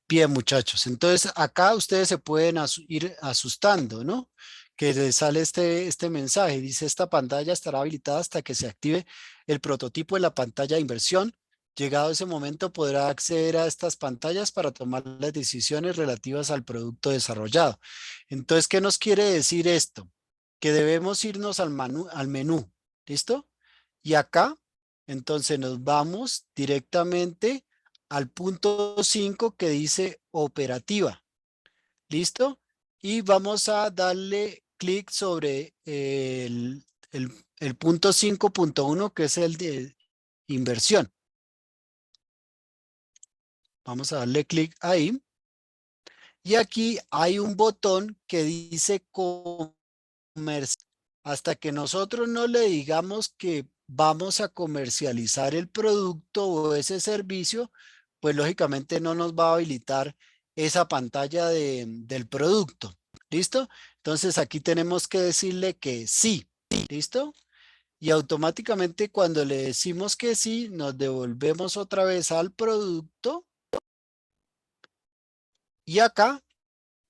Bien, muchachos, entonces acá ustedes se pueden ir asustando, ¿no? Que les sale este mensaje, dice: esta pantalla estará habilitada hasta que se active el prototipo de la pantalla de inversión. Llegado ese momento podrá acceder a estas pantallas para tomar las decisiones relativas al producto desarrollado. Entonces, ¿qué nos quiere decir esto? Que debemos irnos al menú, ¿listo? Y acá, entonces nos vamos directamente al punto 5 que dice operativa. ¿Listo? Y vamos a darle clic sobre el punto 5.1, que es el de inversión. Vamos a darle clic ahí. Y aquí hay un botón que dice comercial. Hasta que nosotros no le digamos que vamos a comercializar el producto o ese servicio, pues lógicamente no nos va a habilitar esa pantalla del producto. ¿Listo? Entonces aquí tenemos que decirle que sí. ¿Listo? y automáticamente cuando le decimos que sí, nos devolvemos otra vez al producto y acá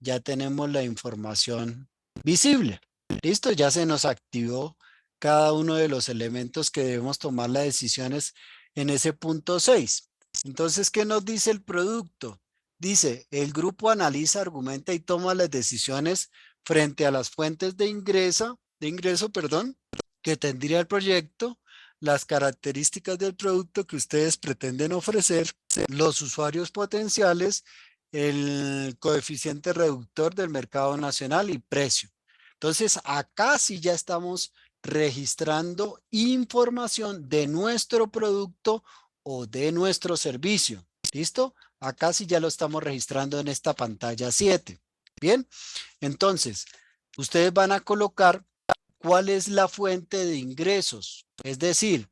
ya tenemos la información visible. Listo, ya se nos activó cada uno de los elementos que debemos tomar las decisiones en ese punto 6. Entonces, ¿qué nos dice el producto? Dice, el grupo analiza, argumenta y toma las decisiones frente a las fuentes de ingreso, perdón, que tendría el proyecto, las características del producto que ustedes pretenden ofrecer, los usuarios potenciales, el coeficiente reductor del mercado nacional y precio. Entonces, acá sí ya estamos registrando información de nuestro producto o de nuestro servicio. ¿Listo? Acá sí ya lo estamos registrando en esta pantalla 7. Bien, entonces, ustedes van a colocar cuál es la fuente de ingresos. Es decir,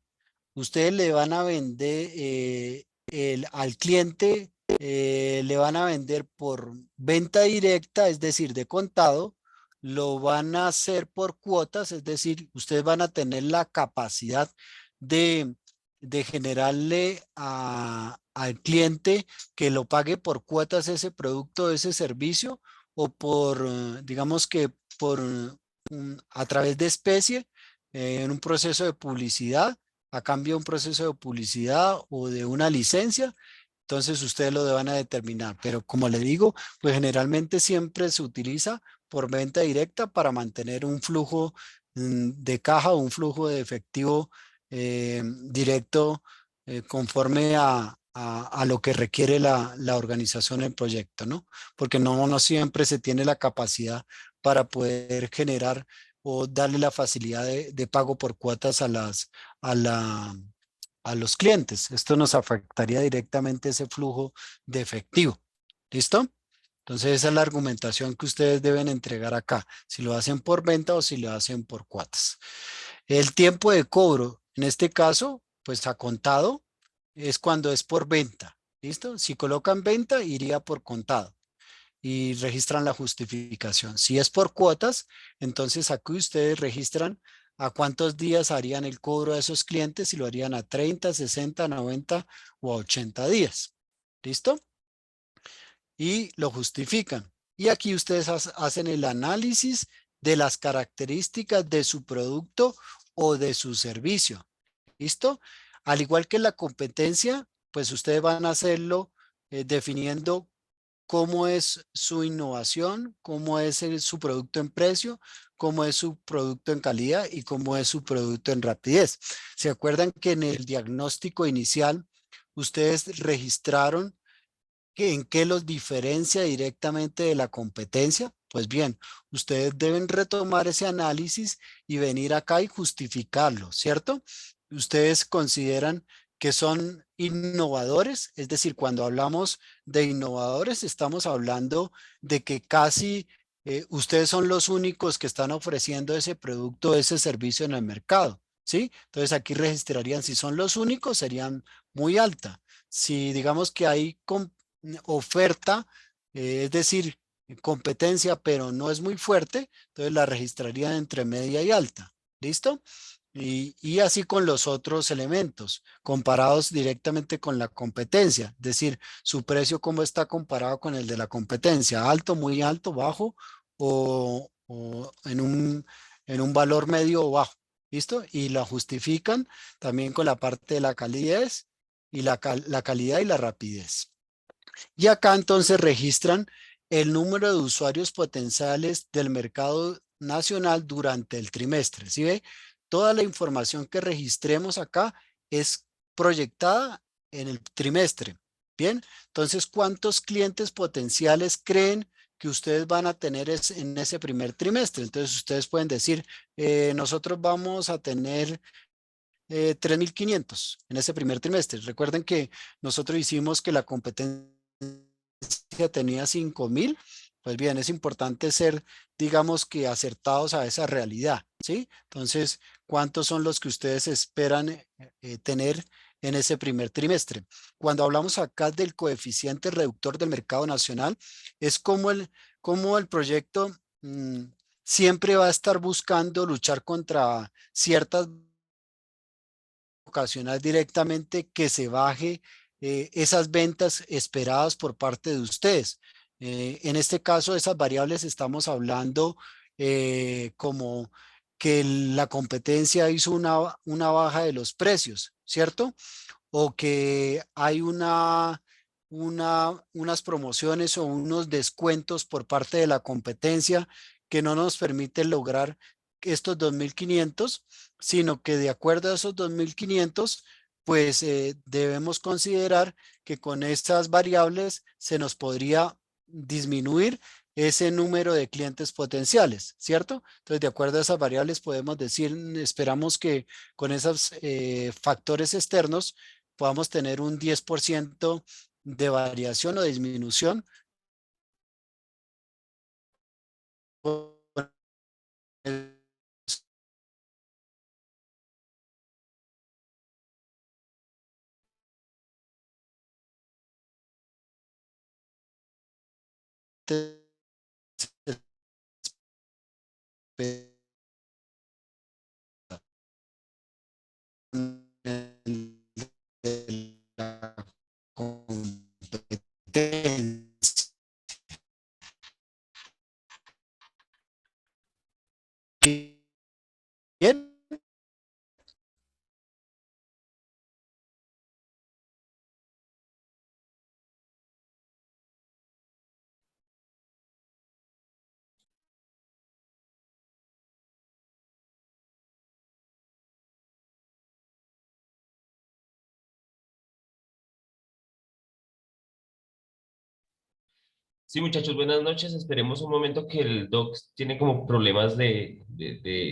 ustedes le van a vender al cliente, le van a vender por venta directa, es decir, de contado, lo van a hacer por cuotas, es decir, ustedes van a tener la capacidad de generarle al cliente que lo pague por cuotas ese producto, ese servicio, o por, digamos que por a través de especie, en un proceso de publicidad, a cambio de un proceso de publicidad o de una licencia. Entonces ustedes lo van a determinar, pero como le digo, pues generalmente siempre se utiliza por venta directa para mantener un flujo de caja o un flujo de efectivo directo conforme a lo que requiere la organización del proyecto, ¿no? Porque no siempre se tiene la capacidad para poder generar o darle la facilidad de pago por cuotas a la, a los clientes. Esto nos afectaría directamente ese flujo de efectivo. ¿Listo? Entonces esa es la argumentación que ustedes deben entregar acá, si lo hacen por venta o si lo hacen por cuotas. El tiempo de cobro, en este caso, pues a contado, es cuando es por venta. ¿Listo? Si colocan venta, iría por contado y registran la justificación. Si es por cuotas, entonces aquí ustedes registran a cuántos días harían el cobro a esos clientes, si lo harían a 30, 60, 90 o a 80 días. ¿Listo? Y lo justifican. Y aquí ustedes hacen el análisis de las características de su producto o de su servicio. ¿Listo? Al igual que la competencia, pues ustedes van a hacerlo definiendo cómo es su innovación, cómo es su producto en precio, cómo es su producto en calidad y cómo es su producto en rapidez. ¿Se acuerdan que en el diagnóstico inicial ustedes registraron en qué los diferencia directamente de la competencia? Pues bien, ustedes deben retomar ese análisis y venir acá y justificarlo, ¿cierto? Ustedes consideran que son innovadores, es decir, cuando hablamos de innovadores, estamos hablando de que casi ustedes son los únicos que están ofreciendo ese producto, ese servicio en el mercado, ¿sí? Entonces aquí registrarían, si son los únicos, serían muy alta. Si digamos que hay oferta, es decir, competencia, pero no es muy fuerte, entonces la registrarían entre media y alta. ¿Listo? Y así con los otros elementos, comparados directamente con la competencia, es decir, su precio cómo está comparado con el de la competencia, alto, muy alto, bajo o en un valor medio o bajo. ¿Listo? Y la justifican también con la parte de la calidez y la calidad y la rapidez. Y acá entonces registran el número de usuarios potenciales del mercado nacional durante el trimestre. ¿Sí ve? Toda la información que registremos acá es proyectada en el trimestre. Bien, entonces, ¿cuántos clientes potenciales creen que ustedes van a tener en ese primer trimestre? Entonces, ustedes pueden decir, nosotros vamos a tener 3.500 en ese primer trimestre. Recuerden que nosotros hicimos que la competencia tenía 5.000. Pues bien, es importante ser, digamos que acertados a esa realidad, ¿sí? Entonces, ¿cuántos son los que ustedes esperan tener en ese primer trimestre? Cuando hablamos acá del coeficiente reductor del mercado nacional, es como el proyecto siempre va a estar buscando luchar contra ciertas ocasionar directamente que se baje esas ventas esperadas por parte de ustedes. En este caso, esas variables estamos hablando como que la competencia hizo una baja de los precios, ¿cierto? O que hay unas promociones o unos descuentos por parte de la competencia que no nos permiten lograr estos 2.500, sino que de acuerdo a esos 2.500, pues debemos considerar que con estas variables se nos podría disminuir ese número de clientes potenciales, ¿cierto? Entonces, de acuerdo a esas variables podemos decir, esperamos que con esos factores externos podamos tener un 10% de variación o disminución con el de la competencia. Bien. Sí, muchachos, buenas noches. Esperemos un momento que el doc tiene como problemas de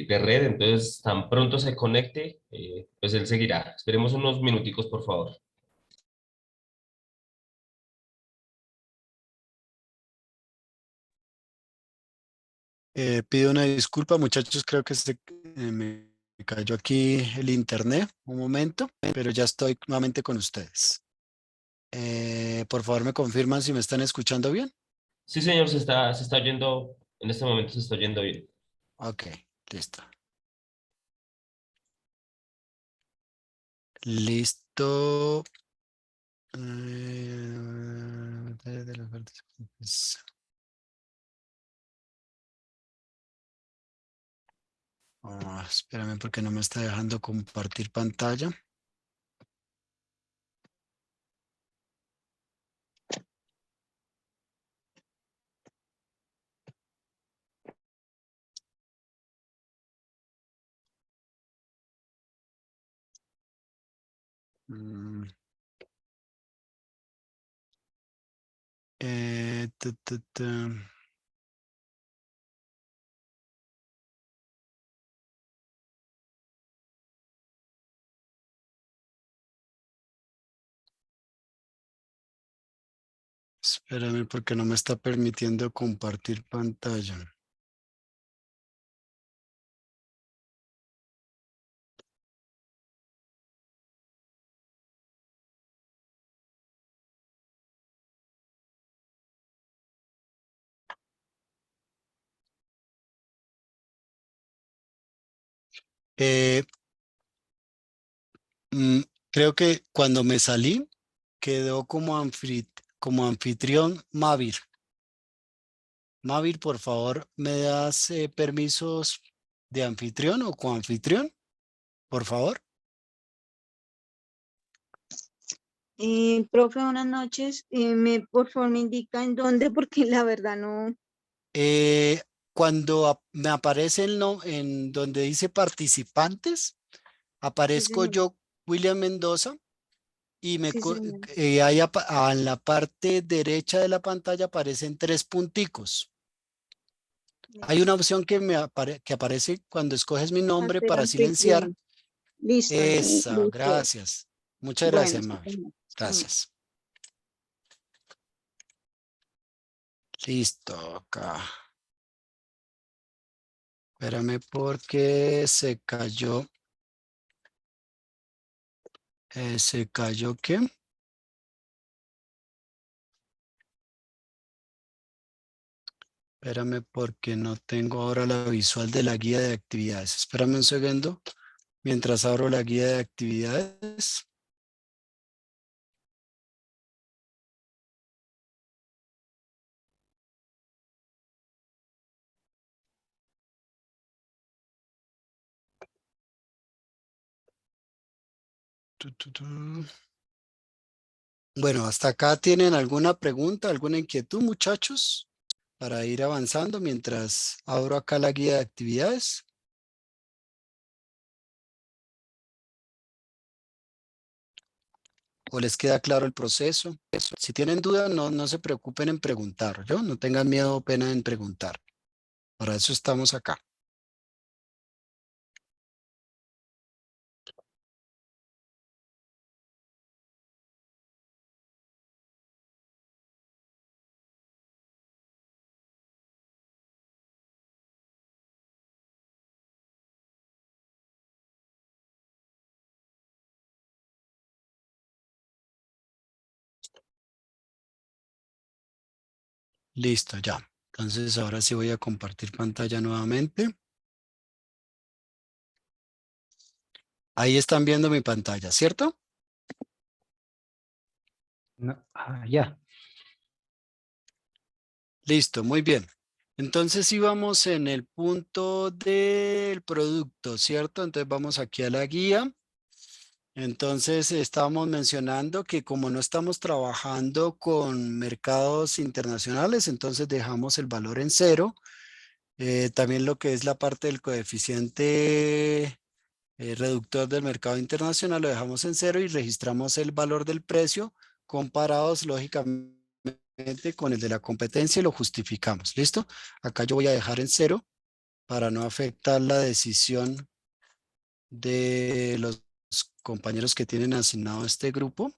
red, entonces tan pronto se conecte, pues él seguirá. Esperemos unos minuticos, por favor. Pido una disculpa, muchachos, creo que me cayó aquí el internet un momento, pero ya estoy nuevamente con ustedes. Por favor, me confirman si me están escuchando bien. Sí, señor, se está oyendo, en este momento se está oyendo bien. Ok, listo. Listo. De las partes. Espérame porque no me está dejando compartir pantalla. Mm, eh, tu, tu, tu. Espérame porque no me está permitiendo compartir pantalla. Eh, mm, Creo que cuando me salí quedó como anfitrión Mavir. Mavir, por favor, ¿me das permisos de anfitrión o coanfitrión? Por favor. Profe, buenas noches. Por favor, me indica en dónde, porque la verdad no. Eh, Cuando me aparece en donde dice participantes, Sí, aparezco señor. yo, William Mendoza, y Sí, señor. en la parte derecha de la pantalla aparecen tres punticos. Hay una opción que aparece cuando escoges mi nombre Hacer para silenciar. anfitrión. Listo, Esa, listo. gracias. Muchas Bueno, gracias, sí, Mabel. señor. Bueno. Gracias. Listo, acá. Espérame porque ¿se cayó qué? Espérame porque no tengo ahora la visual de la guía de actividades. Espérame un segundo. Mientras abro la guía de actividades. Bueno, hasta acá tienen alguna pregunta, alguna inquietud, muchachos, para ir avanzando mientras abro acá la guía de actividades. ¿O les queda claro el proceso? Si tienen dudas, no se preocupen en preguntar, ¿yo? No tengan miedo o pena en preguntar. Para eso estamos acá. Listo, ya. Entonces ahora sí voy a compartir pantalla nuevamente. Ahí están viendo mi pantalla, ¿cierto? No, ya. Listo, muy bien. Entonces íbamos en el punto del producto, ¿cierto? Entonces vamos aquí a la guía. Entonces estábamos mencionando que como no estamos trabajando con mercados internacionales, entonces dejamos el valor en cero. También lo que es la parte del coeficiente reductor del mercado internacional lo dejamos en cero y registramos el valor del precio comparados lógicamente con el de la competencia y lo justificamos. ¿Listo? Acá yo voy a dejar en cero para no afectar la decisión de los compañeros que tienen asignado este grupo.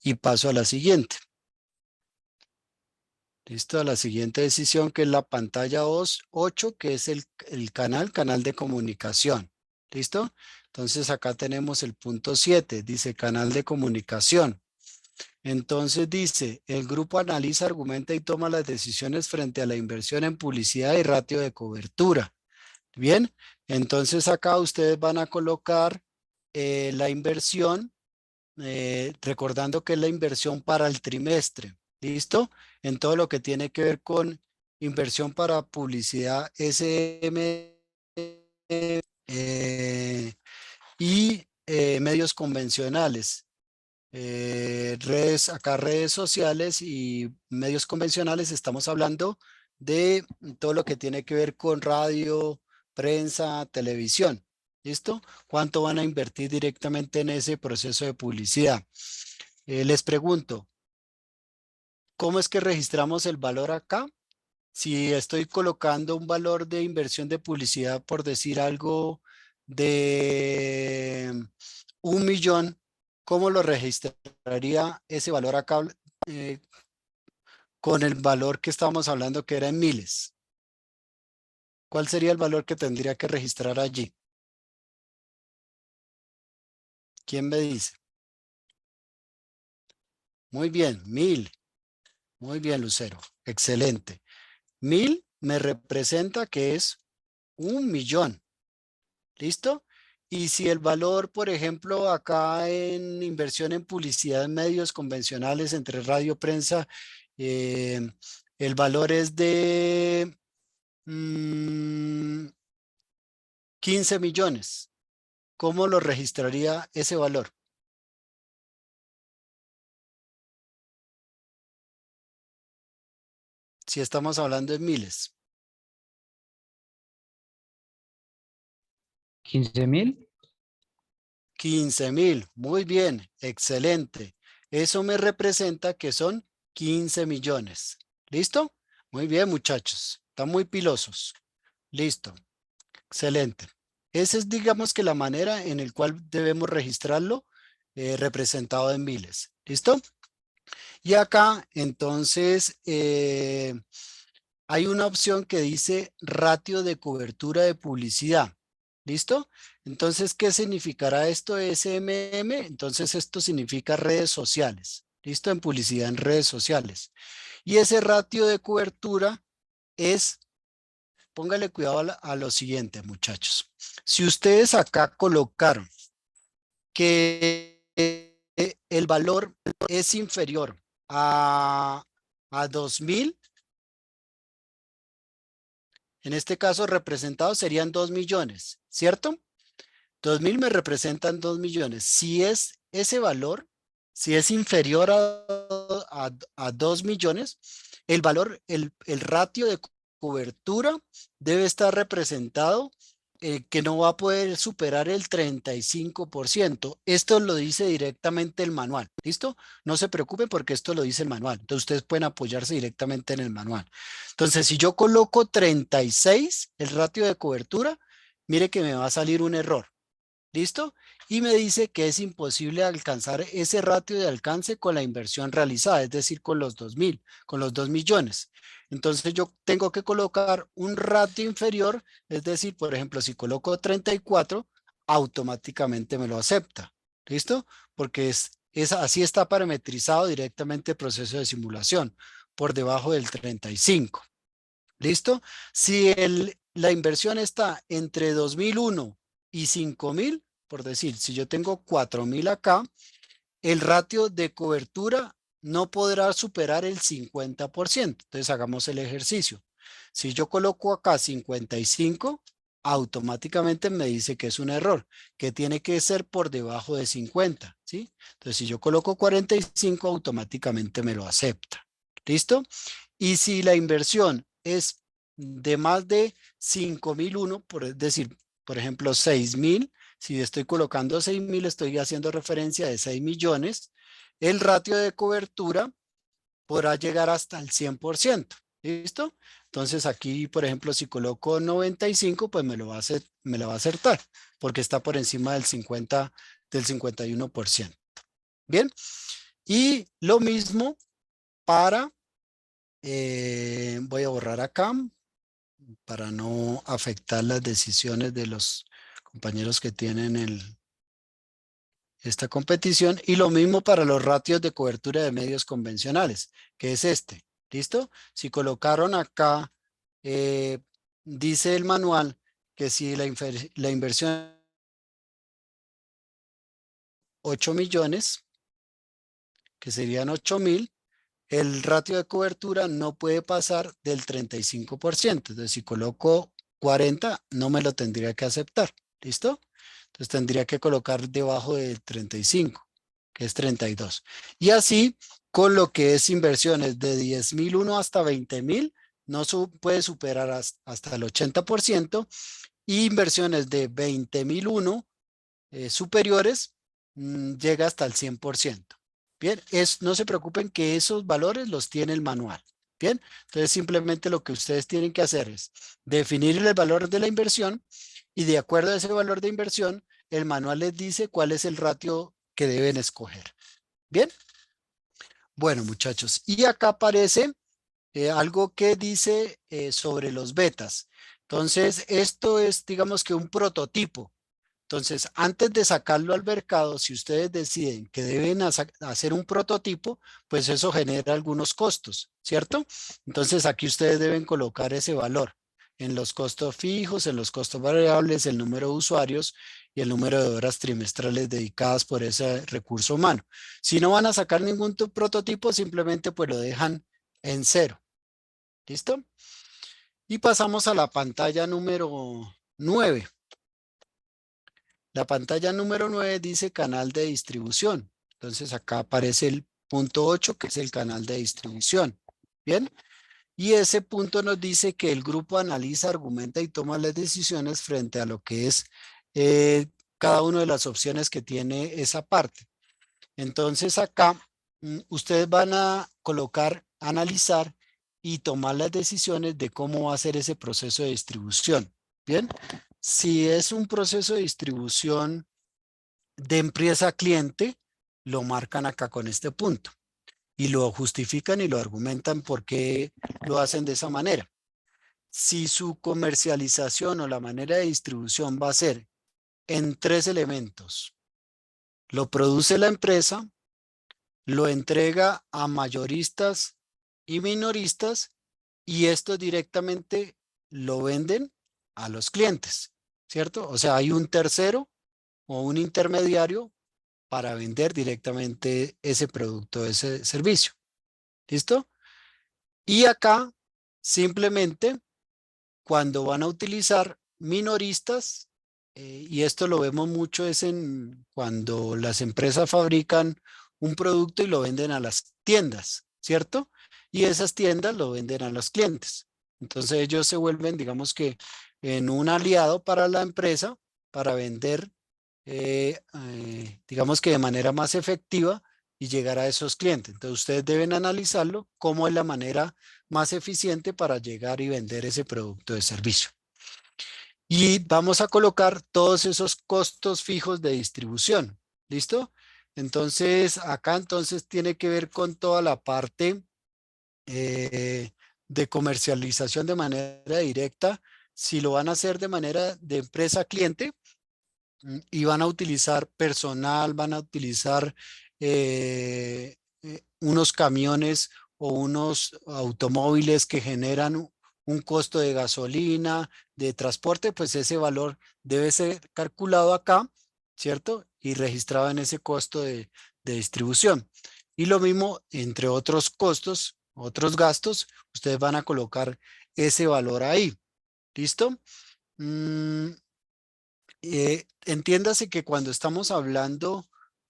Y paso a la siguiente. Listo, a la siguiente decisión que es la pantalla 8, que es el canal de comunicación. ¿Listo? Entonces acá tenemos el punto 7, dice canal de comunicación. Entonces dice, el grupo analiza, argumenta y toma las decisiones frente a la inversión en publicidad y ratio de cobertura. Bien, entonces acá ustedes van a colocar la inversión, recordando que es la inversión para el trimestre. ¿Listo? En todo lo que tiene que ver con inversión para publicidad SM y medios convencionales. Redes sociales y medios convencionales, estamos hablando de todo lo que tiene que ver con radio, prensa, televisión. ¿Listo? ¿Cuánto van a invertir directamente en ese proceso de publicidad? Les pregunto, ¿cómo es que registramos el valor acá? Si estoy colocando un valor de inversión de publicidad, por decir algo, de 1.000.000, ¿cómo lo registraría ese valor acá eh, con el valor que estábamos hablando que era en miles? ¿Cuál sería el valor que tendría que registrar allí? ¿Quién me dice? Muy bien, 1.000. Muy bien, Lucero. Excelente. 1.000 me representa que es 1.000.000. ¿Listo? Y si el valor, por ejemplo, acá en inversión en publicidad en medios convencionales entre radio, prensa, eh, el valor es de 15 millones. ¿Cómo lo registraría ese valor? Si estamos hablando de miles. 15.000. 15.000. Muy bien. Excelente. Eso me representa que son 15 millones. ¿Listo? Muy bien, muchachos. Están muy pilosos. Listo. Excelente. Esa es, digamos que la manera en la cual debemos registrarlo representado en miles. ¿Listo? Y acá, entonces, hay una opción que dice ratio de cobertura de publicidad. ¿Listo? Entonces, ¿qué significará esto de SMM? Entonces, esto significa redes sociales. ¿Listo? En publicidad en redes sociales. Y ese ratio de cobertura es póngale cuidado a lo siguiente, muchachos. Si ustedes acá colocaron que el valor es inferior a 2.000, en este caso representados serían 2 millones, ¿cierto? 2.000 me representan 2 millones. Si es ese valor, si es inferior a 2 millones, el valor, el ratio de cobertura debe estar representado que no va a poder superar el 35%. Esto lo dice directamente el manual. ¿Listo? No se preocupen porque esto lo dice el manual. Entonces ustedes pueden apoyarse directamente en el manual. Entonces, si yo coloco 36, el ratio de cobertura, mire que me va a salir un error. ¿Listo? Y me dice que es imposible alcanzar ese ratio de alcance con la inversión realizada, es decir, con los 2.000, con los 2 millones. Entonces yo tengo que colocar un ratio inferior, es decir, por ejemplo, si coloco 34, automáticamente me lo acepta. ¿Listo? Porque así está parametrizado directamente el proceso de simulación, por debajo del 35. ¿Listo? Si la inversión está entre 2.001 y 5.000, por decir, si yo tengo 4.000 acá, el ratio de cobertura no podrá superar el 50%. Entonces hagamos el ejercicio. Si yo coloco acá 55, automáticamente me dice que es un error, que tiene que ser por debajo de 50, ¿sí? Entonces si yo coloco 45, automáticamente me lo acepta. ¿Listo? Y si la inversión es de más de 5.001, por decir, por ejemplo, 6.000, si estoy colocando 6.000, estoy haciendo referencia de 6 millones, el ratio de cobertura podrá llegar hasta el 100%. ¿Listo? Entonces aquí, por ejemplo, si coloco 95, pues me la va a acertar, porque está por encima del 51%. Bien, y lo mismo para, voy a borrar acá, para no afectar las decisiones de los compañeros que tienen esta competición, y lo mismo para los ratios de cobertura de medios convencionales, que es este. ¿Listo? Si colocaron acá, dice el manual que si la inversión 8 millones, que serían 8.000, el ratio de cobertura no puede pasar del 35%. Entonces, si coloco 40, no me lo tendría que aceptar. ¿Listo? Entonces, tendría que colocar debajo del 35, que es 32. Y así, con lo que es inversiones de 10.001 hasta 20.000, no puede superar hasta el 80%. Y inversiones de 20.001 superiores, llega hasta el 100%. Bien, no se preocupen que esos valores los tiene el manual. Bien, entonces simplemente lo que ustedes tienen que hacer es definir el valor de la inversión y de acuerdo a ese valor de inversión, el manual les dice cuál es el ratio que deben escoger. Bien, bueno muchachos, y acá aparece algo que dice sobre los betas. Entonces, esto es, digamos que un prototipo. Entonces, antes de sacarlo al mercado, si ustedes deciden que deben hacer un prototipo, pues eso genera algunos costos, ¿cierto? Entonces, aquí ustedes deben colocar ese valor en los costos fijos, en los costos variables, el número de usuarios y el número de horas trimestrales dedicadas por ese recurso humano. Si no van a sacar ningún prototipo, simplemente pues lo dejan en 0. ¿Listo? Y pasamos a la pantalla número 9. La pantalla número 9 dice canal de distribución. Entonces acá aparece el punto 8, que es el canal de distribución. Bien. Y ese punto nos dice que el grupo analiza, argumenta y toma las decisiones frente a lo que es cada una de las opciones que tiene esa parte. Entonces acá ustedes van a colocar, analizar y tomar las decisiones de cómo va a ser ese proceso de distribución. Bien. Si es un proceso de distribución de empresa a cliente, lo marcan acá con este punto y lo justifican y lo argumentan por qué lo hacen de esa manera. Si su comercialización o la manera de distribución va a ser en 3 elementos, lo produce la empresa, lo entrega a mayoristas y minoristas y esto directamente lo venden a los clientes, ¿cierto? O sea, hay un tercero o un intermediario para vender directamente ese producto, ese servicio. ¿Listo? Y acá simplemente cuando van a utilizar minoristas, y esto lo vemos mucho es en cuando las empresas fabrican un producto y lo venden a las tiendas, ¿cierto? Y esas tiendas lo venden a los clientes. Entonces ellos se vuelven, digamos que, en un aliado para la empresa para vender, digamos que de manera más efectiva y llegar a esos clientes. Entonces ustedes deben analizarlo cómo es la manera más eficiente para llegar y vender ese producto de servicio. Y vamos a colocar todos esos costos fijos de distribución. ¿Listo? Entonces, acá entonces tiene que ver con toda la parte de comercialización de manera directa. Si lo van a hacer de manera de empresa cliente y van a utilizar personal, van a utilizar unos camiones o unos automóviles que generan un costo de gasolina, de transporte, pues ese valor debe ser calculado acá, ¿cierto? Y registrado en ese costo de distribución. Y lo mismo, entre otros costos, otros gastos, ustedes van a colocar ese valor ahí. ¿Listo? Entiéndase que cuando estamos hablando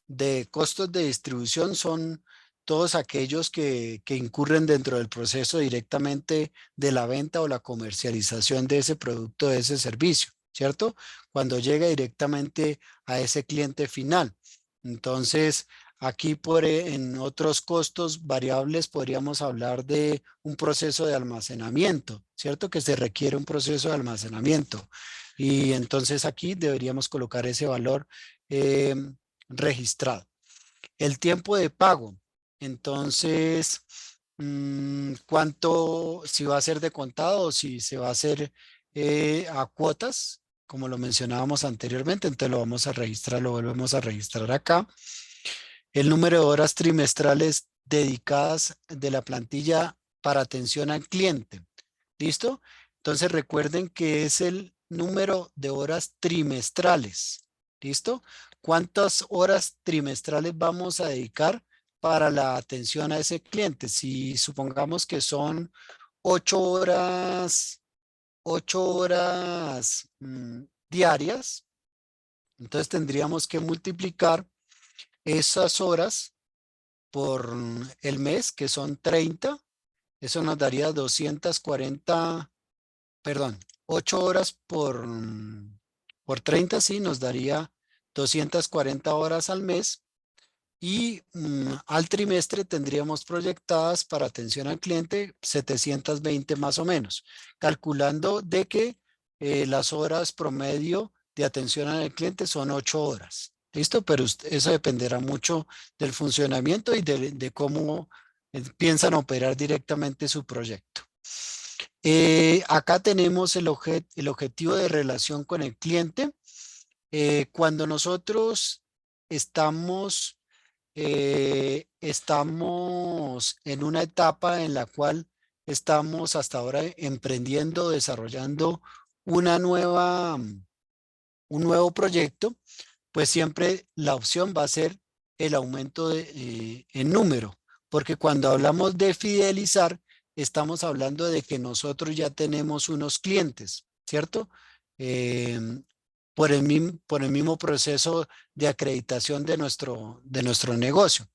de costos de distribución son todos aquellos que incurren dentro del proceso directamente de la venta o la comercialización de ese producto, de ese servicio, ¿cierto? Cuando llega directamente a ese cliente final. Entonces, aquí en otros costos variables podríamos hablar de un proceso de almacenamiento, ¿cierto? Que se requiere un proceso de almacenamiento. Y entonces aquí deberíamos colocar ese valor registrado. El tiempo de pago. Entonces, ¿cuánto, si va a ser de contado o si se va a hacer a cuotas, como lo mencionábamos anteriormente? Entonces lo vamos a registrar, lo volvemos a registrar acá. El número de horas trimestrales dedicadas de la plantilla para atención al cliente. ¿Listo? Entonces recuerden que es el número de horas trimestrales. ¿Listo? ¿Cuántas horas trimestrales vamos a dedicar para la atención a ese cliente? Si supongamos que son 8 horas, 8 horas diarias, entonces tendríamos que multiplicar esas horas por el mes, que son 30. Eso nos daría 240, perdón, 8 horas por 30, sí, nos daría 240 horas al mes. Y al trimestre tendríamos proyectadas para atención al cliente 720 más o menos, calculando de que las horas promedio de atención al cliente son 8 horas. ¿Listo? Pero eso dependerá mucho del funcionamiento y de cómo piensan operar directamente su proyecto. Acá tenemos el objetivo de relación con el cliente. Cuando nosotros estamos en una etapa en la cual estamos hasta ahora emprendiendo, desarrollando un nuevo proyecto, pues siempre la opción va a ser el aumento en número, porque cuando hablamos de fidelizar, estamos hablando de que nosotros ya tenemos unos clientes, ¿cierto? Por el mismo proceso de acreditación de nuestro negocio.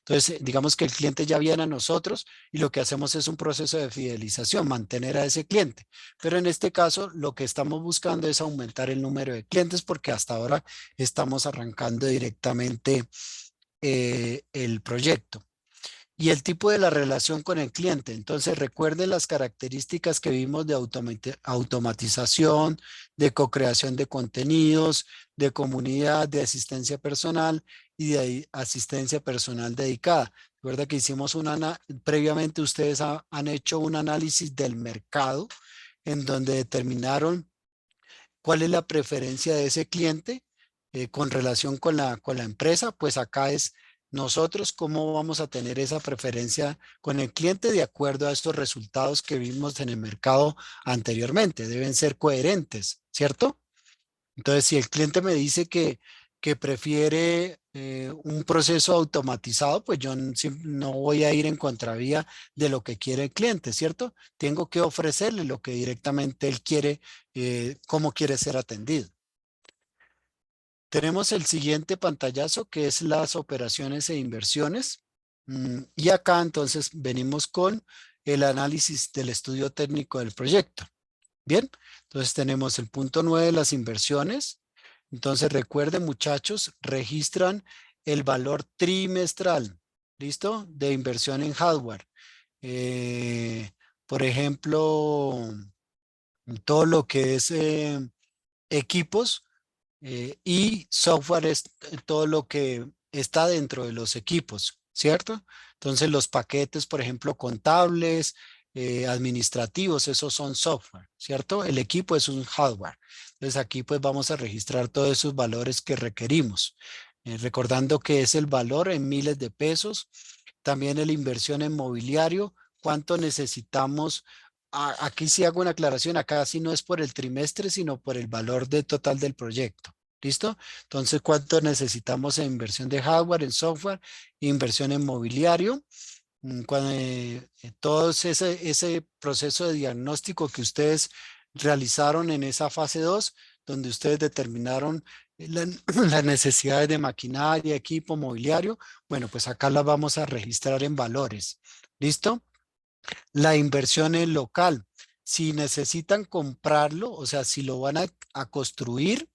Entonces, digamos que el cliente ya viene a nosotros y lo que hacemos es un proceso de fidelización, mantener a ese cliente. Pero en este caso, lo que estamos buscando es aumentar el número de clientes porque hasta ahora estamos arrancando directamente el proyecto. Y el tipo de la relación con el cliente. Entonces, recuerden las características que vimos de automatización, de co-creación de contenidos, de comunidad, de asistencia personal y de asistencia personal dedicada. Recuerda que hicimos previamente ustedes han hecho un análisis del mercado en donde determinaron cuál es la preferencia de ese cliente con relación con la empresa. Pues acá es nosotros cómo vamos a tener esa preferencia con el cliente de acuerdo a estos resultados que vimos en el mercado anteriormente. Deben ser coherentes, ¿cierto? Entonces, si el cliente me dice que prefiere un proceso automatizado, pues yo no voy a ir en contravía de lo que quiere el cliente, ¿cierto? Tengo que ofrecerle lo que directamente él quiere, cómo quiere ser atendido. Tenemos el siguiente pantallazo que es las operaciones e inversiones. Y acá entonces venimos con el análisis del estudio técnico del proyecto. Bien, entonces tenemos el punto 9, las inversiones. Entonces recuerden muchachos, registran el valor trimestral, ¿listo? De inversión en hardware. Por ejemplo, todo lo que es equipos y software es todo lo que está dentro de los equipos, ¿cierto? Entonces los paquetes, por ejemplo, contables, administrativos, esos son software, ¿cierto? El equipo es un hardware. Entonces aquí pues vamos a registrar todos esos valores que requerimos. Recordando que es el valor en miles de pesos. También la inversión en mobiliario, cuánto necesitamos. Aquí sí hago una aclaración, acá sí no es por el trimestre, sino por el valor de total del proyecto. ¿Listo? Entonces, ¿cuánto necesitamos en inversión de hardware, en software, inversión en mobiliario? Todo ese proceso de diagnóstico que ustedes realizaron en esa fase 2, donde ustedes determinaron las necesidades de maquinaria, equipo, mobiliario, bueno, pues acá las vamos a registrar en valores. ¿Listo? La inversión en local. Si necesitan comprarlo, o sea, si lo van a construir,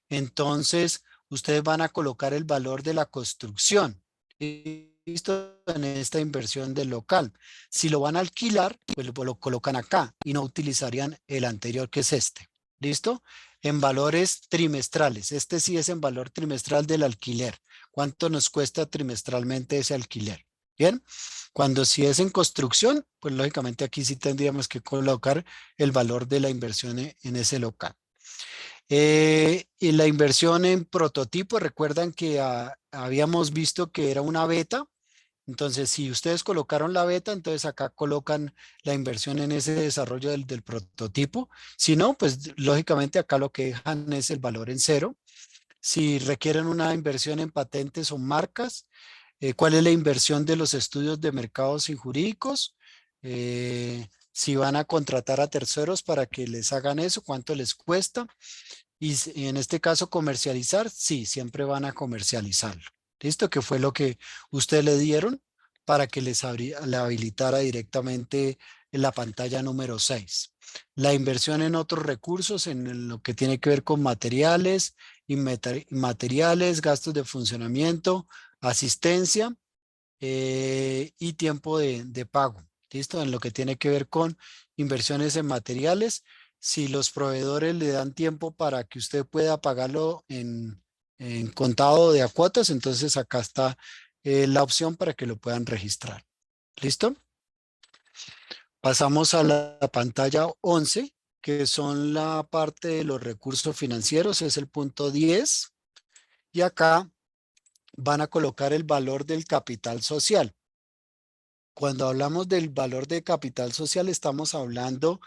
entonces ustedes van a colocar el valor de la construcción. ¿Listo? En esta inversión del local. Si lo van a alquilar, pues lo colocan acá y no utilizarían el anterior que es este. ¿Listo? En valores trimestrales. Este sí es en valor trimestral del alquiler. ¿Cuánto nos cuesta trimestralmente ese alquiler? Bien. Cuando si es en construcción, pues lógicamente aquí sí tendríamos que colocar el valor de la inversión en ese local. Y la inversión en prototipo, recuerdan que habíamos visto que era una beta. Entonces, si ustedes colocaron la beta, entonces acá colocan la inversión en ese desarrollo del prototipo. Si no, pues lógicamente acá lo que dejan es el valor en cero. Si requieren una inversión en patentes o marcas, ¿cuál es la inversión de los estudios de mercados y jurídicos? Si van a contratar a terceros para que les hagan eso, ¿cuánto les cuesta? Y en este caso comercializar, sí, siempre van a comercializarlo. ¿Listo? Que fue lo que ustedes le dieron para que le habilitara directamente en la pantalla número 6. La inversión en otros recursos, en lo que tiene que ver con materiales, materiales, gastos de funcionamiento, asistencia y tiempo de pago. ¿Listo? En lo que tiene que ver con inversiones en materiales, si los proveedores le dan tiempo para que usted pueda pagarlo en contado de a cuotas, entonces acá está la opción para que lo puedan registrar. ¿Listo? Pasamos a la pantalla 11, que son la parte de los recursos financieros, es el punto 10. Y acá van a colocar el valor del capital social. Cuando hablamos del valor de capital social, estamos hablando,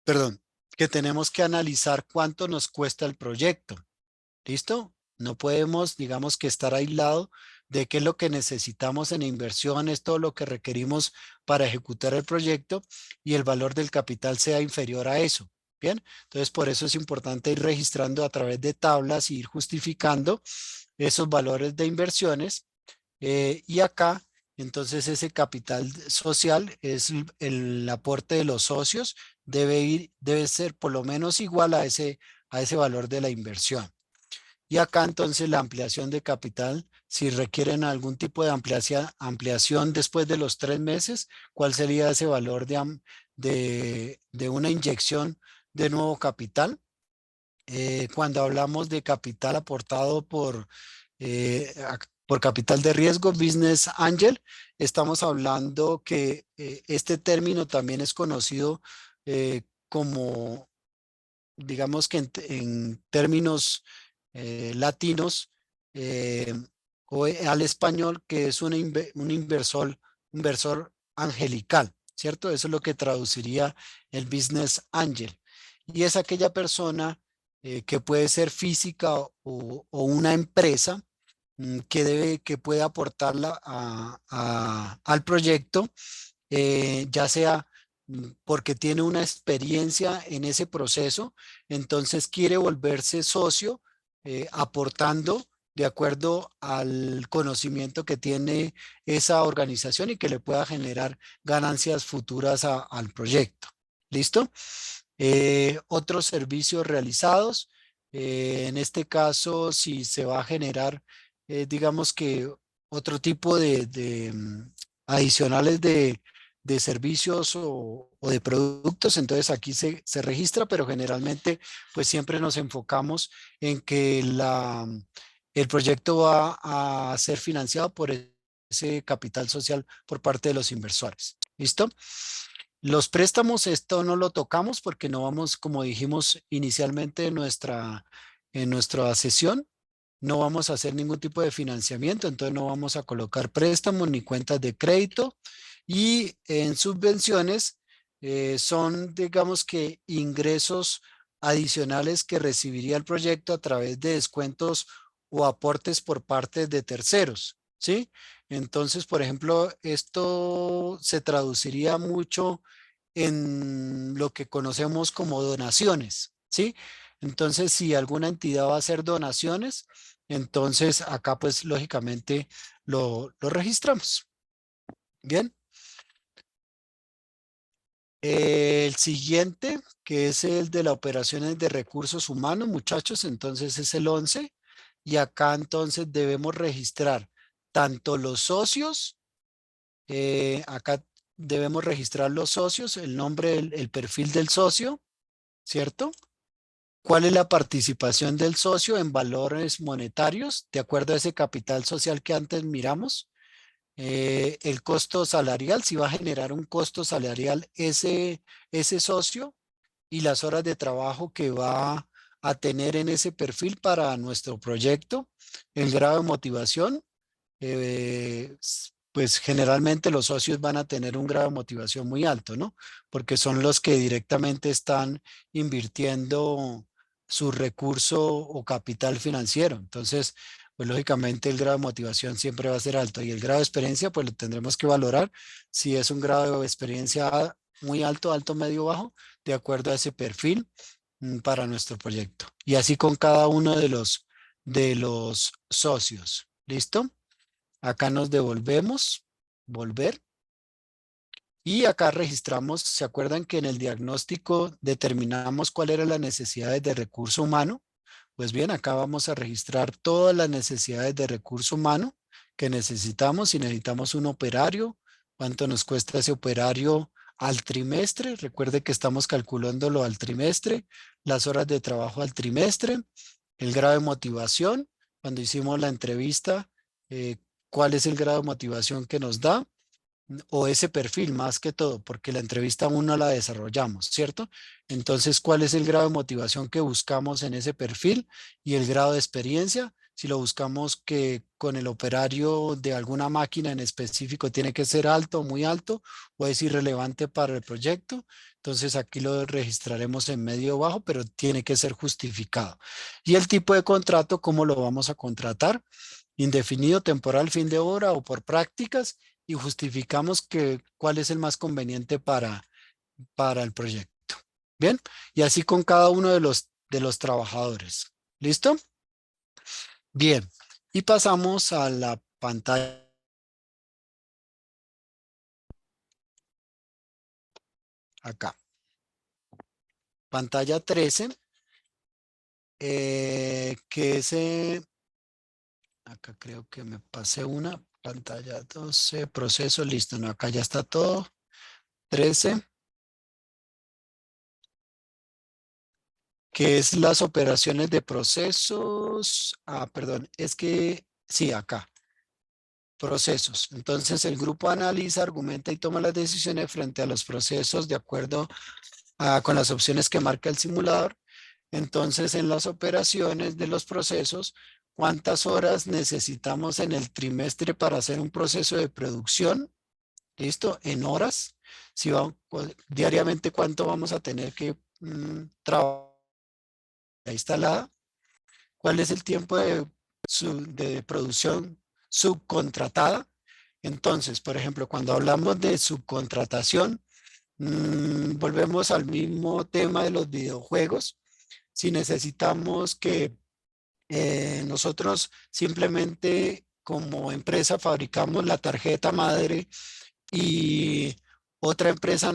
perdón, que tenemos que analizar cuánto nos cuesta el proyecto. ¿Listo? No podemos, digamos, que estar aislado de qué es lo que necesitamos en inversiones, todo lo que requerimos para ejecutar el proyecto y el valor del capital sea inferior a eso. Bien, entonces por eso es importante ir registrando a través de tablas y ir justificando esos valores de inversiones. Y acá, entonces ese capital social es el aporte de los socios, debe ser por lo menos igual a ese valor de la inversión. Y acá entonces la ampliación de capital, si requieren algún tipo de ampliación después de los 3 meses, ¿cuál sería ese valor de una inyección de nuevo capital? Cuando hablamos de capital aportado por capital de riesgo, Business Angel, estamos hablando que este término también es conocido como, digamos que en términos latinos, o al español, que es un inversor angelical, ¿cierto? Eso es lo que traduciría el business angel. Y es aquella persona que puede ser física o una empresa que puede aportarla al proyecto, ya sea porque tiene una experiencia en ese proceso, entonces quiere volverse socio, aportando de acuerdo al conocimiento que tiene esa organización y que le pueda generar ganancias futuras al proyecto. ¿Listo? Otros servicios realizados. En este caso, si se va a generar, digamos que otro tipo de adicionales de servicios o de productos, entonces aquí se registra, pero generalmente pues siempre nos enfocamos en que el proyecto va a ser financiado por ese capital social por parte de los inversores. ¿Listo? Los préstamos, esto no lo tocamos porque no vamos, como dijimos inicialmente en nuestra sesión, no vamos a hacer ningún tipo de financiamiento, entonces no vamos a colocar préstamos ni cuentas de crédito. Y en subvenciones son, digamos que, ingresos adicionales que recibiría el proyecto a través de descuentos o aportes por parte de terceros, ¿sí? Entonces, por ejemplo, esto se traduciría mucho en lo que conocemos como donaciones, ¿sí? Entonces, si alguna entidad va a hacer donaciones, entonces acá pues lógicamente lo registramos. Bien. El siguiente, que es el de las operaciones de recursos humanos, muchachos, entonces es el 11. Y acá entonces debemos registrar tanto los socios, acá debemos registrar los socios, el nombre, el perfil del socio, ¿cierto? ¿Cuál es la participación del socio en valores monetarios de acuerdo a ese capital social que antes miramos? El costo salarial, si va a generar un costo salarial ese socio y las horas de trabajo que va a tener en ese perfil para nuestro proyecto, el grado de motivación, pues generalmente los socios van a tener un grado de motivación muy alto, ¿no? Porque son los que directamente están invirtiendo su recurso o capital financiero. Entonces, pues lógicamente el grado de motivación siempre va a ser alto y el grado de experiencia, pues lo tendremos que valorar si es un grado de experiencia muy alto, alto, medio, bajo, de acuerdo a ese perfil para nuestro proyecto. Y así con cada uno de los socios. ¿Listo? Acá nos devolvemos, volver. Y acá registramos, ¿se acuerdan que en el diagnóstico determinamos cuáles eran las necesidades de recurso humano? Pues bien, acá vamos a registrar todas las necesidades de recurso humano que necesitamos. Si necesitamos un operario, cuánto nos cuesta ese operario al trimestre. Recuerde que estamos calculándolo al trimestre, las horas de trabajo al trimestre, el grado de motivación. Cuando hicimos la entrevista, cuál es el grado de motivación que nos da o ese perfil más que todo, porque la entrevista aún no la desarrollamos, ¿cierto? Entonces, ¿cuál es el grado de motivación que buscamos en ese perfil y el grado de experiencia? Si lo buscamos que con el operario de alguna máquina en específico tiene que ser alto o muy alto o es irrelevante para el proyecto, entonces aquí lo registraremos en medio o bajo, pero tiene que ser justificado. Y el tipo de contrato, ¿cómo lo vamos a contratar? Indefinido, temporal, fin de obra o por prácticas, y justificamos cuál es el más conveniente para el proyecto. Bien, y así con cada uno de los trabajadores. ¿Listo? Bien, y pasamos a la pantalla. Acá. Pantalla 13, que es, acá creo que me pasé una, pantalla 12, proceso, listo, no, acá ya está todo. 13, que es las operaciones de procesos, perdón, es que, sí, acá, procesos. Entonces el grupo analiza, argumenta y toma las decisiones frente a los procesos de acuerdo con las opciones que marca el simulador. Entonces en las operaciones de los procesos, cuántas horas necesitamos en el trimestre para hacer un proceso de producción. ¿Listo? En horas. Si vamos, diariamente, cuánto vamos a tener que trabajar instalada. ¿Cuál es el tiempo de producción subcontratada? Entonces, por ejemplo, cuando hablamos de subcontratación, volvemos al mismo tema de los videojuegos. Si necesitamos que nosotros simplemente como empresa fabricamos la tarjeta madre y otra empresa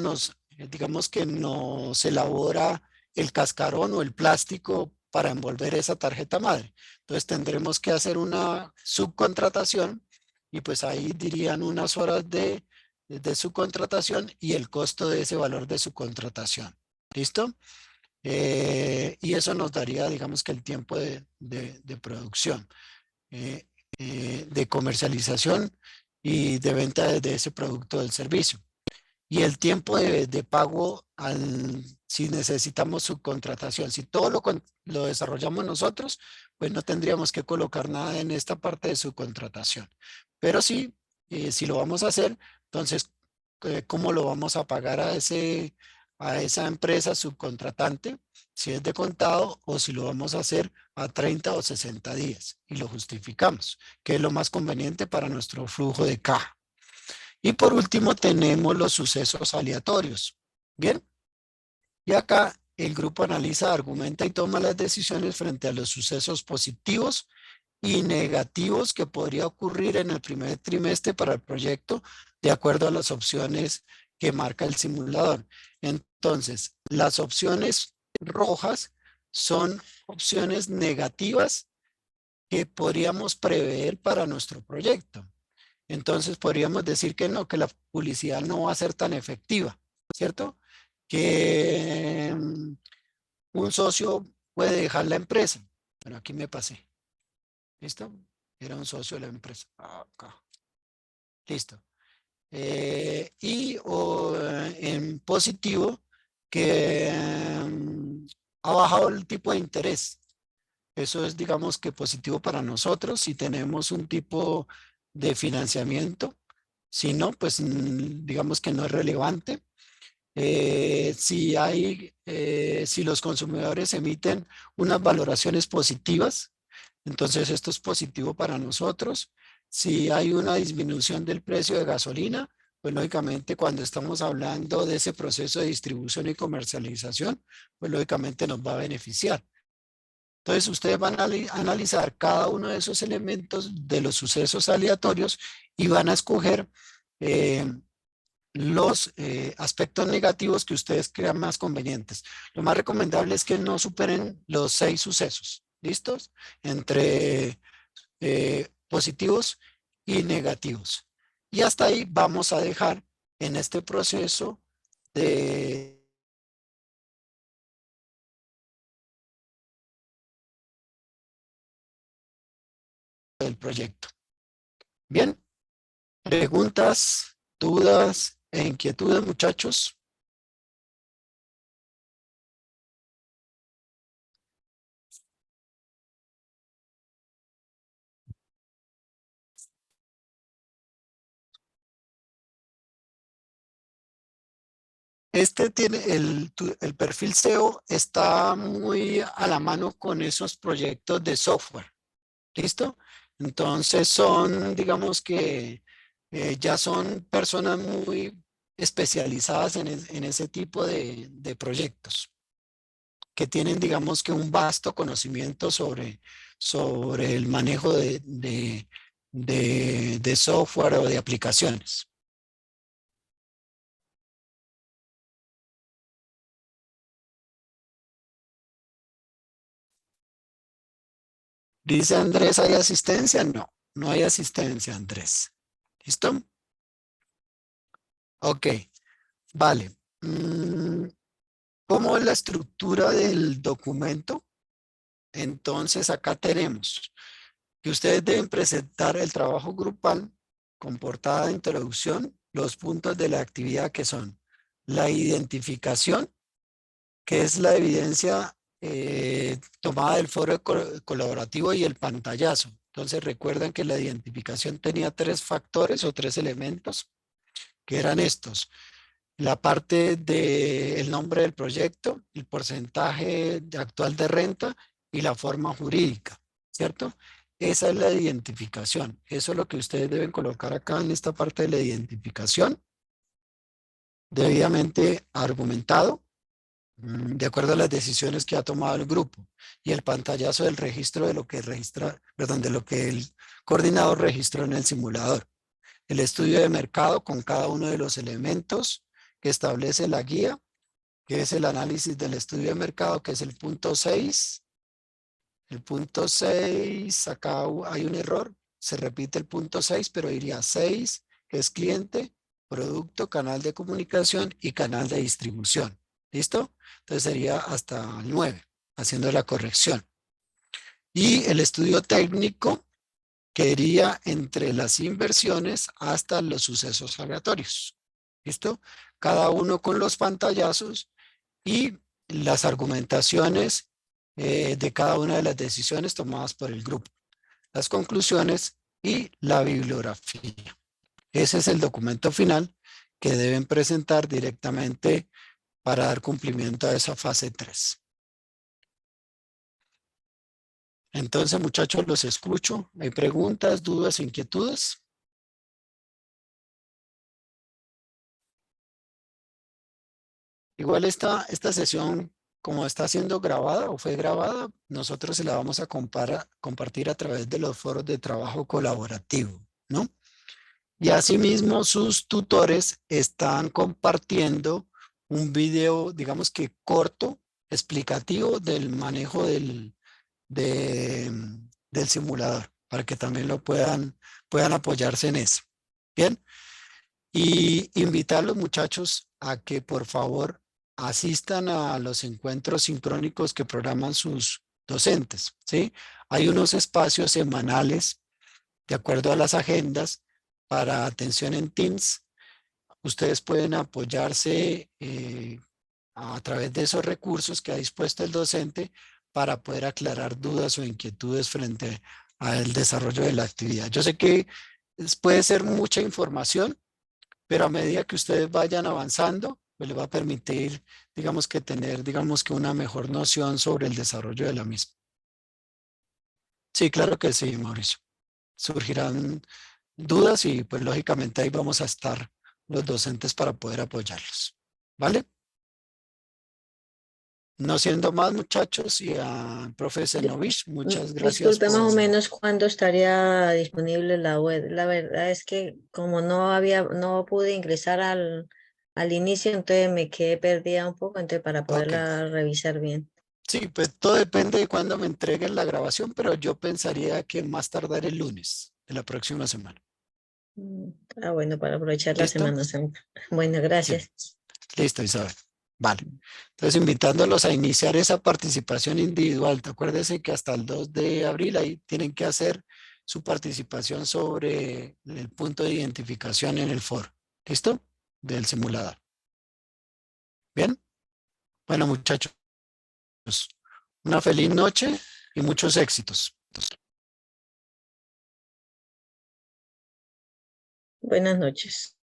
digamos que nos elabora el cascarón o el plástico para envolver esa tarjeta madre. Entonces tendremos que hacer una subcontratación y pues ahí dirían unas horas de subcontratación y el costo de ese valor de subcontratación. ¿Listo? Y eso nos daría, digamos que el tiempo de producción, de comercialización y de venta de ese producto o del servicio. Y el tiempo de pago si necesitamos subcontratación. Si todo lo desarrollamos nosotros, pues no tendríamos que colocar nada en esta parte de subcontratación. Pero sí, si lo vamos a hacer, entonces, ¿cómo lo vamos a pagar a esa empresa subcontratante? Si es de contado o si lo vamos a hacer a 30 o 60 días y lo justificamos, que es lo más conveniente para nuestro flujo de caja. Y por último tenemos los sucesos aleatorios. Bien, y acá el grupo analiza, argumenta y toma las decisiones frente a los sucesos positivos y negativos que podría ocurrir en el primer trimestre para el proyecto de acuerdo a las opciones que marca el simulador. Entonces, las opciones rojas son opciones negativas que podríamos prever para nuestro proyecto. Entonces podríamos decir que no, que la publicidad no va a ser tan efectiva, ¿cierto? Que un socio puede dejar la empresa. Pero aquí me pasé. ¿Listo? Era un socio de la empresa. Acá. Listo. En positivo, que ha bajado el tipo de interés. Eso es, digamos, que positivo para nosotros si tenemos un tipo de financiamiento. Si no, pues digamos que no es relevante. Si los consumidores emiten unas valoraciones positivas, entonces esto es positivo para nosotros. Si hay una disminución del precio de gasolina, pues lógicamente cuando estamos hablando de ese proceso de distribución y comercialización, pues lógicamente nos va a beneficiar. Entonces ustedes van a analizar cada uno de esos elementos de los sucesos aleatorios y van a escoger los aspectos negativos que ustedes crean más convenientes. Lo más recomendable es que no superen los 6 sucesos. ¿Listos? Entre positivos y negativos. Y hasta ahí vamos a dejar en este proceso del proyecto. Bien, preguntas, dudas e inquietudes, muchachos. El perfil SEO está muy a la mano con esos proyectos de software. ¿Listo? Entonces digamos que ya son personas muy especializadas en ese tipo de proyectos, que tienen, digamos que un vasto conocimiento sobre el manejo de software o de aplicaciones. Dice Andrés, ¿hay asistencia? No, no hay asistencia, Andrés. ¿Listo? Ok, vale. ¿Cómo es la estructura del documento? Entonces acá tenemos que ustedes deben presentar el trabajo grupal con portada de introducción, los puntos de la actividad que son la identificación, que es la evidencia tomada del foro colaborativo y el pantallazo. Entonces recuerdan que la identificación tenía 3 factores o 3 elementos, que eran estos: la parte del nombre del proyecto, el porcentaje actual de renta y la forma jurídica, ¿cierto? Esa es la identificación. Eso es lo que ustedes deben colocar acá en esta parte de la identificación, debidamente argumentado, de acuerdo a las decisiones que ha tomado el grupo, y el pantallazo del registro de lo que registra, perdón, de lo que el coordinador registró en el simulador. El estudio de mercado con cada uno de los elementos que establece la guía, que es el análisis del estudio de mercado, que es el punto 6. El punto 6, acá hay un error, se repite el punto 6, pero iría 6, que es cliente, producto, canal de comunicación y canal de distribución. ¿Listo? Entonces sería hasta el 9, haciendo la corrección. Y el estudio técnico, que iría entre las inversiones hasta los sucesos aleatorios. ¿Listo? Cada uno con los pantallazos y las argumentaciones de cada una de las decisiones tomadas por el grupo, las conclusiones y la bibliografía. Ese es el documento final que deben presentar directamente para dar cumplimiento a esa fase 3. Entonces, muchachos, los escucho. ¿Hay preguntas, dudas, inquietudes? Igual esta sesión, como está siendo grabada o fue grabada, nosotros se la vamos a compartir a través de los foros de trabajo colaborativo, ¿no? Y asimismo sus tutores están compartiendo un video, digamos que corto, explicativo del manejo del simulador, para que también lo puedan apoyarse en eso. Bien, y invitar a los muchachos a que por favor asistan a los encuentros sincrónicos que programan sus docentes, ¿sí? Hay unos espacios semanales de acuerdo a las agendas para atención en Teams. Ustedes pueden apoyarse a través de esos recursos que ha dispuesto el docente para poder aclarar dudas o inquietudes frente al desarrollo de la actividad. Yo sé que puede ser mucha información, pero a medida que ustedes vayan avanzando, pues les va a permitir, digamos que tener, digamos que una mejor noción sobre el desarrollo de la misma. Sí, claro que sí, Mauricio. Surgirán dudas y pues lógicamente ahí vamos a estar los docentes para poder apoyarlos. ¿Vale? No siendo más, muchachos, y a profe Zenovich, muchas gracias. Disculpe, más o menos cuándo estaría disponible la web. La verdad es que como no pude ingresar al inicio, entonces me quedé perdida un poco, entonces para poderla revisar bien. Sí, pues todo depende de cuándo me entreguen la grabación, pero yo pensaría que más tardar el lunes de la próxima semana. Bueno, para aprovechar la ¿Listo? Semana Santa. Bueno, gracias. Sí. Listo, Isabel. Vale. Entonces, invitándolos a iniciar esa participación individual. Acuérdense que hasta el 2 de abril ahí tienen que hacer su participación sobre el punto de identificación en el foro. ¿Listo? Del simulador. ¿Bien? Bueno, muchachos, una feliz noche y muchos éxitos. Buenas noches.